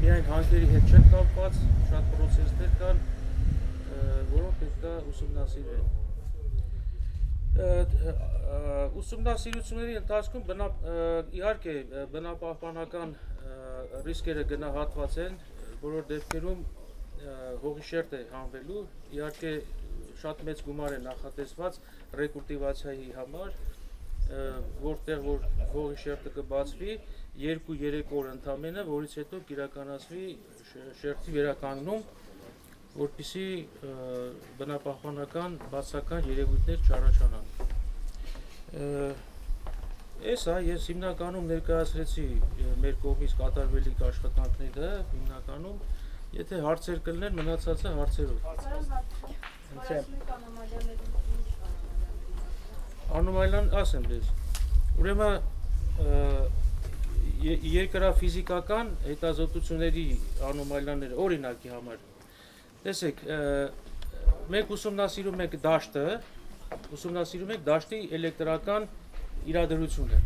միայն հանքերի հետ չեն կապված, շատ պրոցեսներ կան, որոնք պետք է ուսումնասիրվեն։ Ուսումնասիրությունների ընթացքում իհարկե բնապահպանական ռիսկերը գնահատված են, բոլոր դեպքերում հողի շերտ է հանվելու, իհարկե շատ մեծ գումար է նախատեսված ռեկուլտիվացիայի համար, որտեղ որ հողի շերտը կբացվի 2-3 օր ընդամենը, որից հետո կիրականացվի շերտի վերականգնում, որպեսզի բնապահպանական բացական երևույթներ չառաջանան։ Ես հիմնականում ներկայացրեցի մեր կողմից կատարվելիք աշխատանքները, հիմնականում, եթե հարցեր կլինեն, մնացածը հարցերով։ Անոմալիան ասեմ դες, ուրեմն երկրաֆիզիկական հետազոտությունների անոմալիաները, օրինակի համար, տեսեք, մենք ուսումնասիրում ենք դաշտը, ուսումնասիրում ենք դաշտի էլեկտրական իրադրությունը։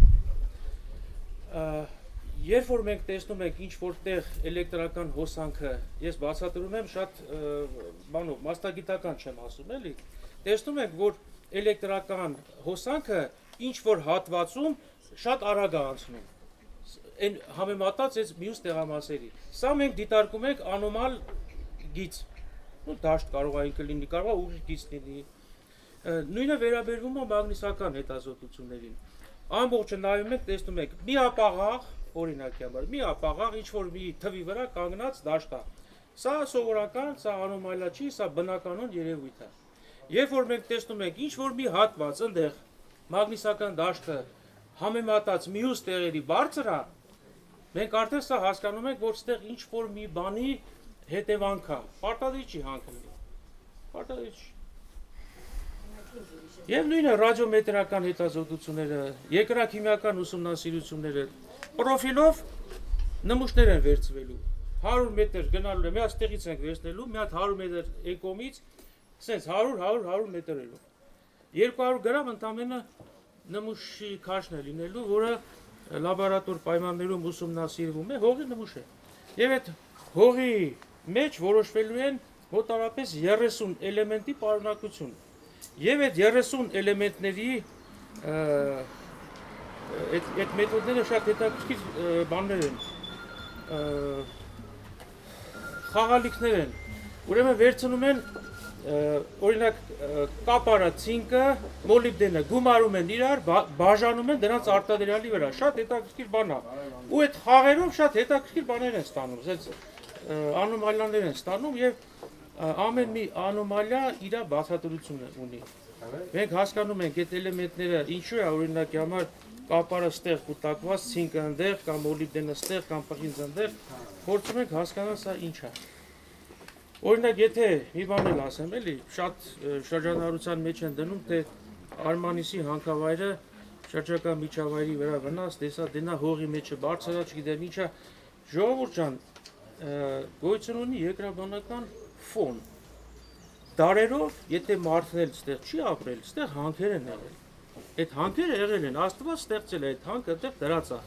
Երբ որ մենք տեսնում ենք ինչ որտեղ էլեկտրական հոսանքը, ես բացատրում եմ շատ բանով, մասնագիտական չեմ ասում, էլի, տեսնում ենք, որ էլեկտրական հոսանքը ինչ որ հատվածում շատ արագ է անցնում, այն համեմատած այս մյուս տեղամասերի։ Սա մենք դիտարկում ենք անոմալ գիծ, դաշտ կարող է ինքը լինի, կարող է ուրիշ գիծ լինի։ Նույնը վերաբերվում է մագնիսական հետազոտություններին։ Ամբողջը նայում ենք, տեսնում ենք մի ապաղաղ, օրինակի համար, մի ապաղաղ ինչ-որ մի թվի վրա կանգնած դաշտ է։ Սա սովորական, սա անոմալիա չի, սա բնականon երևույթ է։ Երբ որ մենք տեսնում ենք ինչ-որ մի հատված ընդեղ մագնիսական դաշտը համեմատած մյուս տեղերի բարձր է, մենք արդեն սա հասկանում ենք, որ ստեղ ինչ-որ մի բանի հետևանք է, պարտադիր չի հանքնի, պարտադիր չի։ Եվ նույնը ռադիոմետրական հետազոտությունները, երկրաքիմիական ուսումնասիրությունները, պրոֆիլով նմուշներ են վերցվելու, 100 մետր գնալու է, մի հատ ստեղից ենք վերցնելու, մի հատ 100 մետր էկոմից, սենց 100 մետրերով, 200 գրամ ընդամենը նմուշի քաշն է լինելու, որը լաբորատոր պայմաններում ուսումնասիրվում է, հողի նմուշ է։ Եվ այդ հողի մեջ որոշվելու են մոտավորապես 30 էլեմենտի պարունակություն։ Եվ այդ 30 էլեմենտների այդ մեթոդները շատ հետաքրքիր բաներ են, խաղալիքներ են, ուրեմն վերցնում են, օրինակ կապարը, ցինկը, մոլիբդենը գումարում են իրար, բաժանում են դրանց արտադրյալի վրա, շատ հետաքրքիր բան է, ու այդ խաղերով շատ հետաքրքիր բաներ են ստանում, անոմալիաներ են ստանում եւ ամեն մի անոմալիա իր բացատրությունը ունի։ Մենք հասկանում ենք այդ էլեմենտները ինչու է օրինակի համար կապարը ստեղ կուտակված, ցինկը ընդեղ, կամ մոլիբդենը ստեղ, կամ պղինձը ընդեղ, փորձում ենք հասկանալ սա ինչ է։ Օրինակ, եթե մի բան էլ ասեմ, էլի, շատ շրջանառության մեջ են դնում, թե Արմանիսի հանքավայրը շրջակա միջավայրի վրա վնաս, տեսա դենա հողի մեջը բարձրա, չգիտեմ ինչա, ժողովուրդ ջան, գոյություն ունի երկրաբանական ֆոն։ Դարերով, եթե մարդն էլ ստեղ չի ապրել, ստեղ հանքեր են եղել։ Այդ հանքերը եղել են, Աստված ստեղծել է այդ հանքը, այդտեղ դրած է։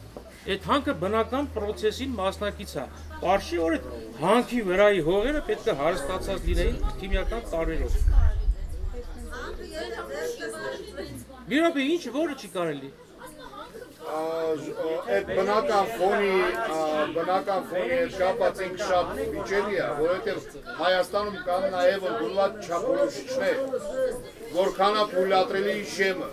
Այդ հանքը բնական պրոցեսին մասնակից է։ Պարշի որ այդ հանքի վրայի հողերը պետք է հարստացած լինեին քիմիական տարրերով։ Մի րոպե, ինչ որը չի կարելի։ Այդ բնական ֆոնի հետ կապված ենք շատ վիճելի է, որովհետև Հայաստանում կան նաև ընդունված չափորոշիչներ, որքան է թույլատրելի շեմը։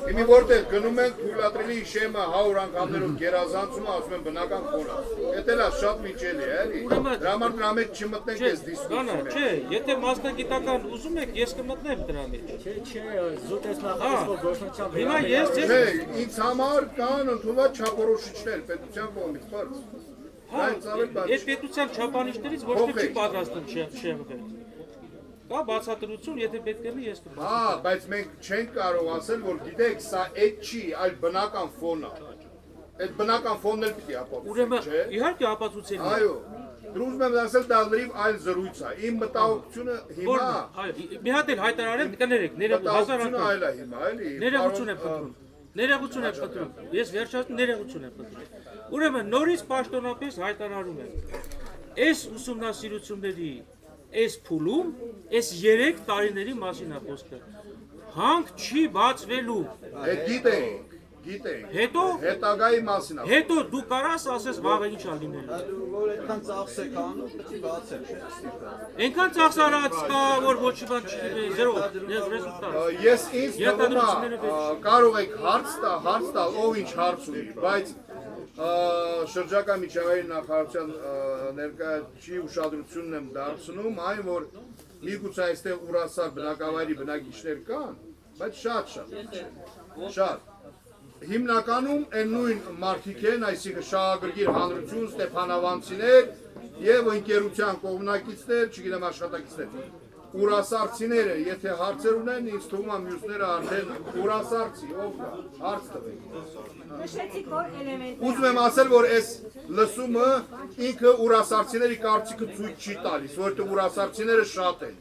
Իմի որտեղ գնում ենք թույլատրելի շեմը 100 անգամներով գերազանցում, ասում են բնական ֆոն է։ Էդ էլ է շատ վիճելի է, էլի։ Դրա համար դրա մեջ չմտնենք այս դիսկուսիոները։ Չէ, եթե մասնագիտական ուզում եք, ես կմտնեմ դրա մեջ։ Չէ, զուտ ես նախատեսվող գործնական։ Հիմա ես Չէ, ինձ համար կան ընդունված չափորոշիչներ պետության կողմից, բարձ։ Այդ պետության չափանիշներից ոչ թե չի պատրաստում շեղվել։ Կա բացատրություն, եթե պետք է ես կրեմ։ Հա, բայց մենք չենք կարող ասել, որ գիտեք, սա այդ չի, այլ բնական ֆոն է։ Այդ բնական ֆոնն էլ պիտի ապացուցենք, չէ՞։ Իհարկե ապացուցել է։ Այո։ Դրուզ եմ ասել դա լրիվ այլ զրույց է։ Իմ մտահոգությունը հիմա մի հատ էլ հայտարարել կներեք, ներողություն այլ է հիմա, էլի։ Ներողություն եմ խնդրում։ Ներողություն եմ խնդրում։ Ես վերջացնում ներողություն եմ խնդրում։ Ուրեմն նորից պաշտոնապես հայտարարում եմ։ Այս ուսումնասիրությունների այս փուլում այս 3 տարիների մասին է խոսքը։ Հանք չի բացվելու։ Գիտենք։ Հետո հետագայի մասին է։ Հետո դու կարաս ասես վաղը ինչ ա լինելու։ Որ այդքան ծախս եք անում, պետք է բացեք, չէ՞։ Այնքան ծախսարած կա, որ ոչի բան չի, զերո, ռեզուլտատ։ Ես ինձ թվում է կարող եք հարց տալ, ով ինչ հարց ունի, բայց շրջակա միջավայրի նախարարության ներկայացուցիչի ուշադրությունն եմ դարձնում այն, որ միգուցե այստեղ ուրասար բնակավայրի բնակիչներ կան, բայց շատ։ Հիմնականում այն նույն մարդիկ են, այսինքն շահագրգիռ հանրություն, ստեփանավանցիներ եւ ընկերության կողմնակիցներ, չգիտեմ աշխատակիցներ։ Ուրասարցիները, եթե հարցեր ունեն, ինձ թվում է մյուսները արդեն ուրասարցի, ով կա, հարց տվեք։ Ուզում եմ ասել, որ այս լսումը ինքը ուրասարցիների կարծիքը ցույց չի տալիս, որովհետեւ ուրասարցիները շատ են։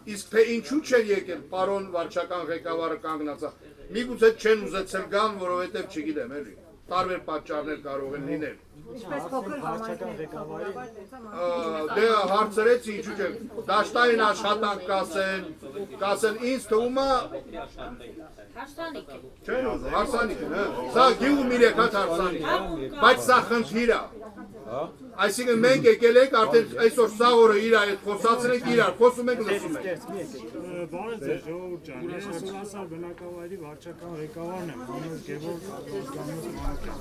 Իսկ թե ինչու չեն եկել, պարոն վարչական ղեկավարը կանգնած է։ Միգուցե չեն ուզեցել գան, որովհետև չգիտեմ, էլի, տարբեր պատճառներ կարող են լինել։ Ինչպես փոքր վարչական ղեկավարի։ Դե հարցրեց ինչու՞ չէ։ Դաշտային աշխատանք կասեն, ինձ թվում է հարսանիք է։ Չէ, հարսանիք է, հա։ Սա գյուղ մի հատ հարսանիք, բայց սա խնդիր է։ Այսինքն մենք եկել ենք արդեն այսօր սա օրը իրար հետ խոսացել ենք իրար, խոսում ենք լսում ենք։ Բարև ձեզ ժողովուրդ ջան, ես ուսումնասար բնակավայրի վարչական ղեկավարն եմ, անունս Գևորգ Աբրահամովս Մանուկյան։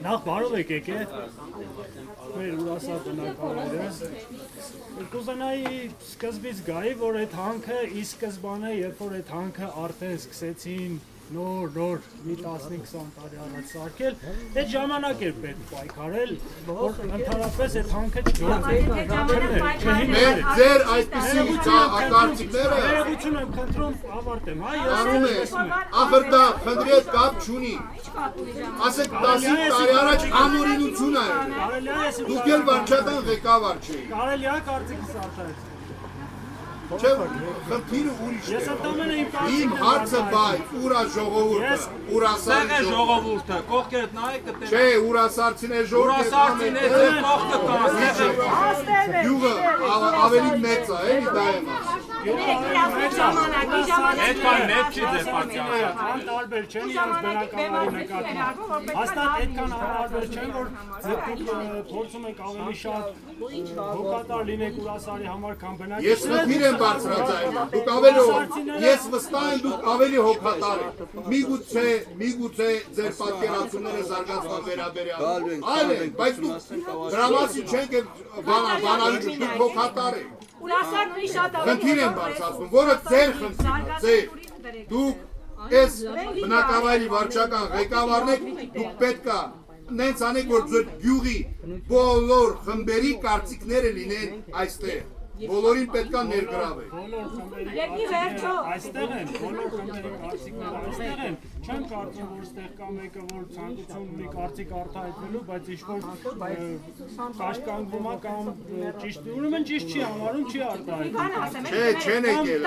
Նախ բարով եք եկել մեր ուրասար բնակավայրը։ Կուզենայի սկզբից գայի, որ այդ հանքը ի սկզբանե, երբ որ այդ հանքը արդեն սկսեցին նոր մի 15-20 տարի առաջ սարքել, այդ ժամանակ էր պետք պայքարել, որ ընդհանրապես այդ հանքը չհիմներ։ Ձեր այսպիսի ակարծիքները Ներողություն եմ խնդրում, ավարտեմ, հա, ես ախր դա խնդրի հետ կապ չունի։ Ասեք 10 տարի առաջ ամորինություն է։ Դուք էլ վարչական ղեկավար չէիք։ Կարելի է կարծիքս արտահայտել։ Չէ, խնդիրը ուրիշ է։ Ես ընդամենը իմ հարցը բայց ուրա ժողովուրդը, ուրասարի ժողովուրդը, կողքերդ նայեք կտենեք։ Չէ, ուրասարցիներ ժողովուրդը։ Ուրասարցիներ ձեր կողքը Գյուղը ավելի մեծ է, էլի դա եմ Այդքան մեծ չի ձեր պատճառը։ Անտարբեր չեն իրենց բնակավարի նկատմամբ։ Հաստատ այդքան անտարբեր չեն, որ փորձում եք ավելի շատ հոգատար լինեք ուրասարի համար, քան բնակիչները։ Ես խնդիր եմ բարձրացնում։ Դուք ավելի ես վստահ եմ դուք ավելի հոգատար եք։ Միգուցե ձեր պատկերացումները զարգացման վերաբերյալ այլ են, բայց դուք դրա մասին չեք բանալու, դուք հոգատար եք։ Ուրասարն ունի շատ Խնդիր եմ բարձրացնում, որը ձեր խնդիրն է, ձեր։ Դուք այս բնակավայրի վարչական ղեկավարն եք, դուք պետք է նենց անեք, որ ձեր գյուղի բոլոր խմբերի կարծիքները լինեն այստեղ։ Բոլորին պետք է ներգրավել։ Եվ ի վերջո այստեղ են, բոլոր խմբերի կարծիքները այստեղ են։ Չեմ կարծում, որ ստեղ կա մեկը, որ ցանկություն ունի կարծիք արտահայտվելու, բայց ինչ-որ կաշկանգվում է կամ ճիշտ, ուրեմն ճիշտ չի համարում, չի արտահայտվում։ Չեն եկել։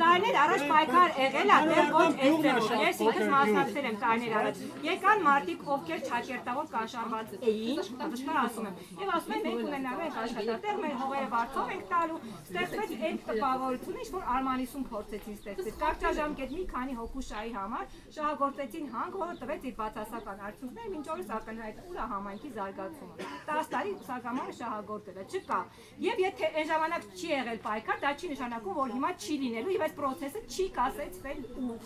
Տարիներ առաջ պայքար եղել է, դեռ ոչ այստեղ։ Ես ինքս մասնակցել եմ տարիներ առաջ։ Եկան մարդիկ, ովքեր ճակերտավոր կաշառված էին, վստահ ասում եմ։ Եվ ասում են մենք ունենալու ենք աշխատատեղ, մեր հողերը վարձով ենք տալու, ստեղծվեց այդ տպավորությունը, ինչ որ Արմանիսում փորձեցին ստեղծել։ Կարճաժամկետ մի քանի հոգու շահի համար շահագործեցին հանք, որը տվեց իր բացասական արդյունքները, մինչ օրս ակնհայտ ուր է համայնքի զարգացումը։ 10 տարի սակամարը շահագործել է, չկա։ Եվ եթե այն ժամանակ չի եղել պայքար, դա չի նշանակում, որ հիմա չի լինելու եւ այս process-ը չի կասեցվել ու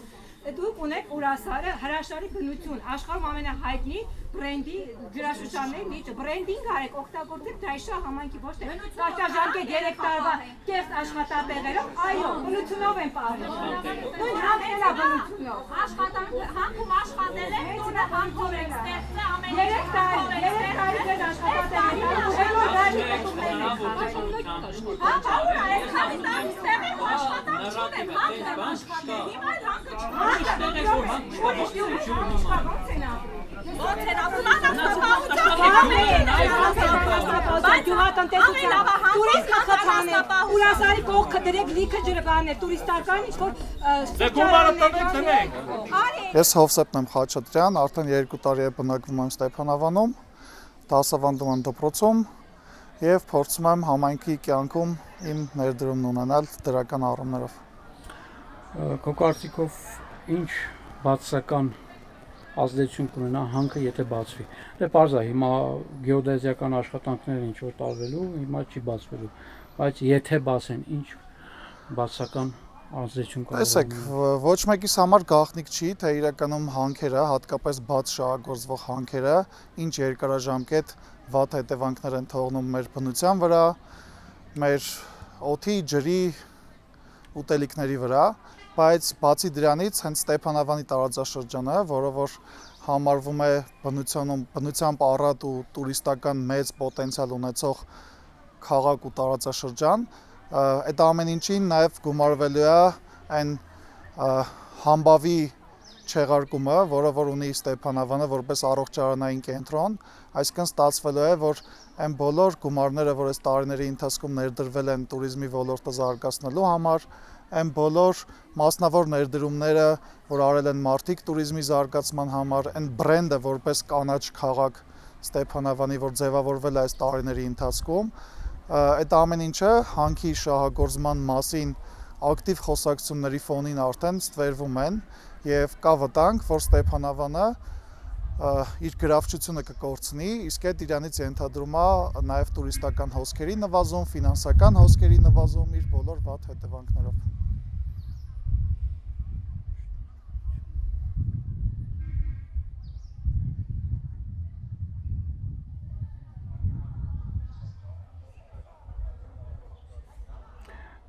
դուք ունեք Ուրասարը հրաշալի բնություն, աշխարհում ամենահայտնի բրենդի ջրաշուշանների միջը, բրենդինգ արեք, օգտագործեք դայշա համայնքի ոչ թե կարճաժամկետ 3 տարվա կերտ աշխատատեղերով, այո, բնությունով են պահում։ Նույն հանքելա բնությունով։ Հանքում աշխատել եք, որը հանքով եք ստեղծել ամեն 3 տարի դեր աշխատատեղերով, ու դարի պետումներն եք խաղել։ Հա, բավարար է, քանի տարի ստեղ եք աշխատանք չունեմ, հանք եմ աշխատել, հիմա հանքը Ուրասարի կողքը դրեք լիքը ջրբաներ, տուրիստական ինչ-որ Ես Հովսեփն եմ Խաչատրյան, արդեն 2 տարի է բնակվում եմ Ստեփանավանում, դասավանդում եմ դպրոցում և փորձում եմ համայնքի կյանքում իմ ներդրումն ունենալ դրական առումներով։ Քո կարծիքով ինչ բացասական ազդեցություն կունենա հանքը, եթե բացվի։ Դե պարզ է, հիմա գեոդեզիական աշխատանքները ինչ որ տարվելու, հիմա չի բացվելու, բայց եթե բացեն, ինչ բացասական ազդեցություն կարող է։ Տեսեք, ոչ մեկիս համար գաղտնիք չի, թե իրականում հանքերը, հատկապես բաց շահագործվող հանքերը, ինչ երկարաժամկետ վատ հետևանքներ են թողնում մեր բնության վրա, մեր օդի, ջրի, ուտելիքների վրա, բայց բացի դրանից հենց Ստեփանավանի տարածաշրջանը, որը որ համարվում է բնությամբ առատ ու տուրիստական մեծ պոտենցիալ ունեցող քաղաք ու տարածաշրջան, այդ ամեն ինչին նաև գումարվելու է այն համբավի չեղարկումը, որը որ ունի Ստեփանավանը որպես առողջարանային կենտրոն, այսինքն ստացվելու է, որ այն բոլոր գումարները, որ այս տարիների ընթացքում ներդրվել են туриզմի ոլորտը զարգացնելու համար, այն բոլոր մասնավոր ներդրումները, որ արել են մարդիկ туриզմի զարգացման համար, այն բրենդը որպես կանաչ քաղաք Ստեփանավանի, որ ձևավորվել է այս տարիների ընթացքում, այդ ամեն ինչը հանքի շահագործման մասին ակտիվ խոսակցությունների ֆոնին արդեն ստվերվում են եւ կա վտանգ, որ Ստեփանավանը իր գրավչությունը կկորցնի, իսկ այդ իրանից ենթադրում է նաեւ տուրիստական հոսքերի նվազում, ֆինանսական հոսքերի նվազում իր բոլոր վատ հետևանքներով։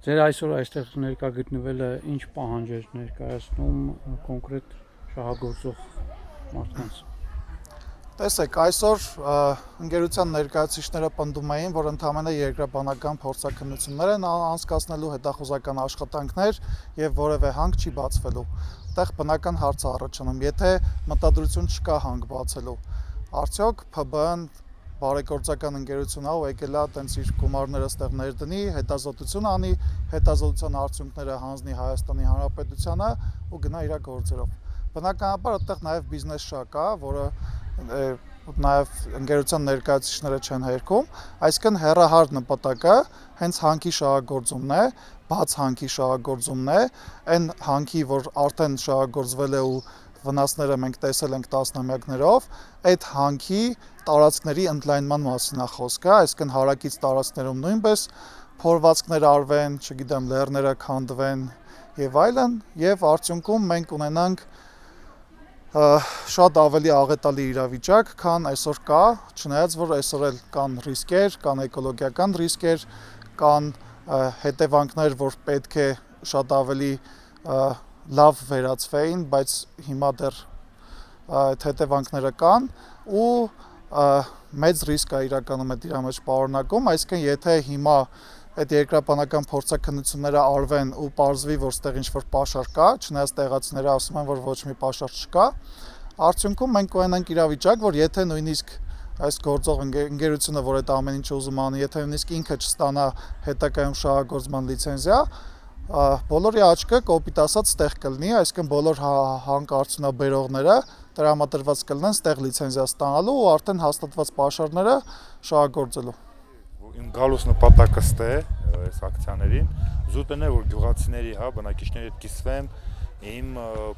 Ձեր այսօր այստեղ ներկա գտնվելը ինչ պահանջ է ներկայացնում կոնկրետ շահագործող մարդկանց։ Տեսեք, այսօր ընկերության ներկայացուցիչները պնդում էին, որ ընդհանրապես երկրաբանական փորձաքննություններ են անցկացնելու, հետախուզական աշխատանքներ եւ որևէ հանք չի բացվելու։ Այդտեղ բնական հարց է առաջանում, եթե մտադրություն չկա հանք բացելու, արդյոք ՓԲ-ն բարեգործական ընկերություն է ու եկել է այտենց իր գումարները ստեղ ներդնի, հետազոտություն անի, հետազոտության արդյունքները հանձնի Հայաստանի Հանրապետությանը ու գնա իր գործերով։ Բնականաբար այդտեղ նաև բիզնես շահ կա, որը նաև ընկերության ներկայացուցիչները չեն հերքում, այսինքն հեռահար նպատակը հենց հանքի շահագործումն է, բաց հանքի շահագործումն է, այն հանքի, որ արդեն շահագործվել է ու վնասները մենք տեսել ենք տասնամյակներով, այդ հանքի տարածքների ընդլայնման մասին է խոսքը, այսինքն հարակից տարածքներում նույնպես փորվածքներ արվեն, չգիտեմ, լեռները քանդվեն եւ այլն, եւ արդյունքում մենք ունենանք շատ ավելի աղետալի իրավիճակ, քան այսօր կա, չնայած որ այսօր էլ կան ռիսկեր, կան էկոլոգիական ռիսկեր, կան հետևանքներ, որ պետք է շատ ավելի լավ վերացվեին, բայց հիմա դեռ այդ հետևանքները կան ու մեծ ռիսկ է իրականում այդ իր մեջ պարունակում, այսինքն եթե հիմա այդ երկրաբանական փորձաքննությունները արվեն ու պարզվի, որ ստեղ ինչ-որ պաշար կա, չնայած տեղացիները ասում են, որ ոչ մի պաշար չկա, արդյունքում մենք կունենանք իրավիճակ, որ եթե նույնիսկ այս գործող ընկերությունը, որ այդ ամեն ինչը ուզում անի, եթե նույնիսկ ինքը չստանա հետագայում շահագործման լիցենզիա, բոլորի աչքը կոպիտ ասած ստեղ կլինի, այսինքն բոլոր հանքարդյունաբերողները տրամադրված կլինեն ստեղ լիցենզիա ստանալու ու արդեն հաստատված պաշարները շահագործելու։ Իմ գալուս նպատակը ստե այս ակցիաներին զուտն է որ գյուղացիների բնակիչների հետ կիսվեմ իմ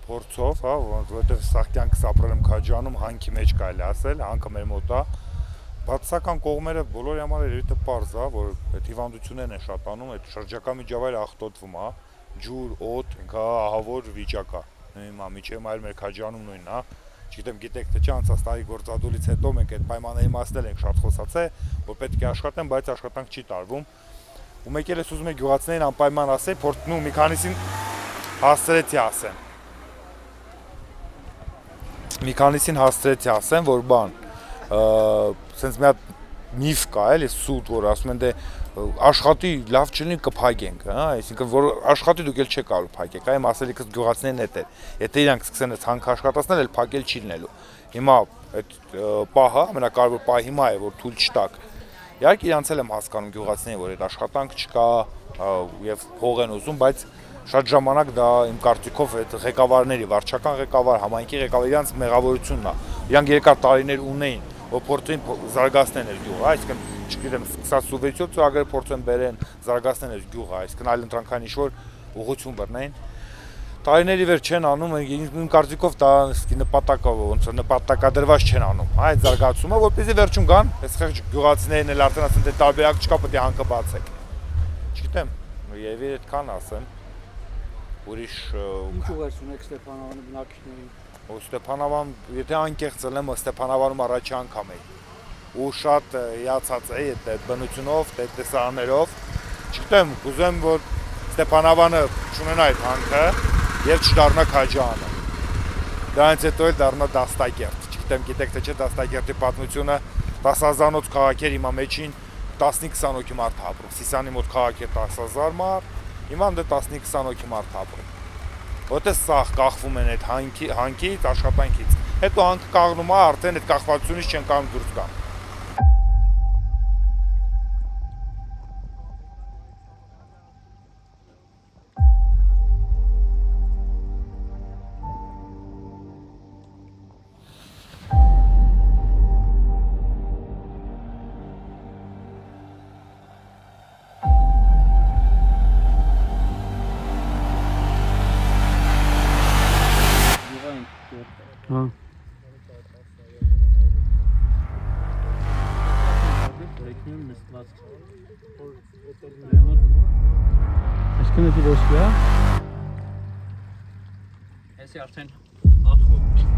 փորձով, որովհետև սաղ կյանքս ապրել եմ Քաջանում, հանքի մեջ կարելի ասել, հանքը մեր մոտ է։ Բացասական կողմերը բոլորի համար երևի պարզ է, որ այդ հիվանդություններն են շատանում, այդ շրջակա միջավայրը աղտոտվում է, ջուր, օդ, ինքա ահավոր վիճակ է։ Հիմա միջև այլ մեր Քաջանում նույնն է։ Չգիտեմ, գիտեք թե չէ, անցած տարի գործադուլից հետո մենք այդ պայմանների մասն ենք շատ խոսացել, որ պետք է աշխատեն, բայց աշխատանք չի տարվում։ Ու մեկ էլ ուզում եմ գյուղացիներին անպայման ասել, փորձում մի քանիսին հասցրեցի ասեմ։ Մի քանիսին հասցրեցի ասեմ, որ բան, սենց մի հատ միֆ կա, էլի սուտ, որ ասում են դե աշխատի լավ չլինի կփակենք, այսինքն որ աշխատի դուք էլ չեք կարող փակեք, այ ասելիքս գյուղացիներն էդ է։ Եթե իրանք սկսեն այդ հանք աշխատացնել, էլ փակել չի լինելու։ Հիմա այդ պահը, ամենակարևոր պահը հիմա է, որ թույլ չտաք։ Իհարկե իրանց էլ եմ հասկանում գյուղացիներին, որ այդ աշխատանք չկա եւ փող են ուզում, բայց շատ ժամանակ դա իմ կարծիքով այդ ղեկավարների, վարչական ղեկավար, համայնքի ղեկավար իրանց մեղավորությունն է։ Իրանք երկար տարիներ ունեին, որ փորձեն զարգացնել այդ գյուղը, այսինքն չգիտեմ, սկսած սուբվենցիոն ծրագրեր փորձեն բերեն, զարգացնել այդ գյուղը, այսինքն այլ ընտրանքային ինչ-որ ուղղություն բռնեն։ Տարիների վեր չեն անում, իմ կարծիքով դա նպատակը ոնց նպատակադրված չեն անում։ Այդ զարգացումը, որպեսզի վերջում գան, այս խեղճ գյուղացիներն էլ արդեն ասեն, դե տարբերակ չկա, պետք է հանքը բացեք։ Չգիտեմ, երևի այդքան ասեմ։ Ուրիշ ինչ ուղերձ ունեք Ստեփանավանի բնակիչներին։ Ստեփանավան, եթե անկեղծ եմ, Ստեփանավանում առաջի անգամ էի։ Ու շատ հիացած էի այդ բնությունով, այդ տեսարաններով։ Չգիտեմ, կուզեմ, որ Ստեփանավանը չունենա այդ հանքը եւ չդառնա Քաջանը։ Դրանից հետո էլ դառնա դաստակերտ։ Չգիտեմ, գիտեք թե չէ, դաստակերտի պատմությունը 10,000-ից քաղաք էր, հիմա մեջին 15-20 հոգի մարդ ապրում։ Սիսիանի մոտ քաղաք է 10,000 մարդ, հիմա դե 15-20 հոգի մարդ ապրում։ Որտե սաղ կախվում են այդ հանքից, աշխատանքից։ Հետո հանքը կաղնում է, արդեն այդ կախվածությունից չեն կարող դուրս գալ։ Հա։ Այսքանը դի ոսկի է։ Էսի արդեն ատխոտ։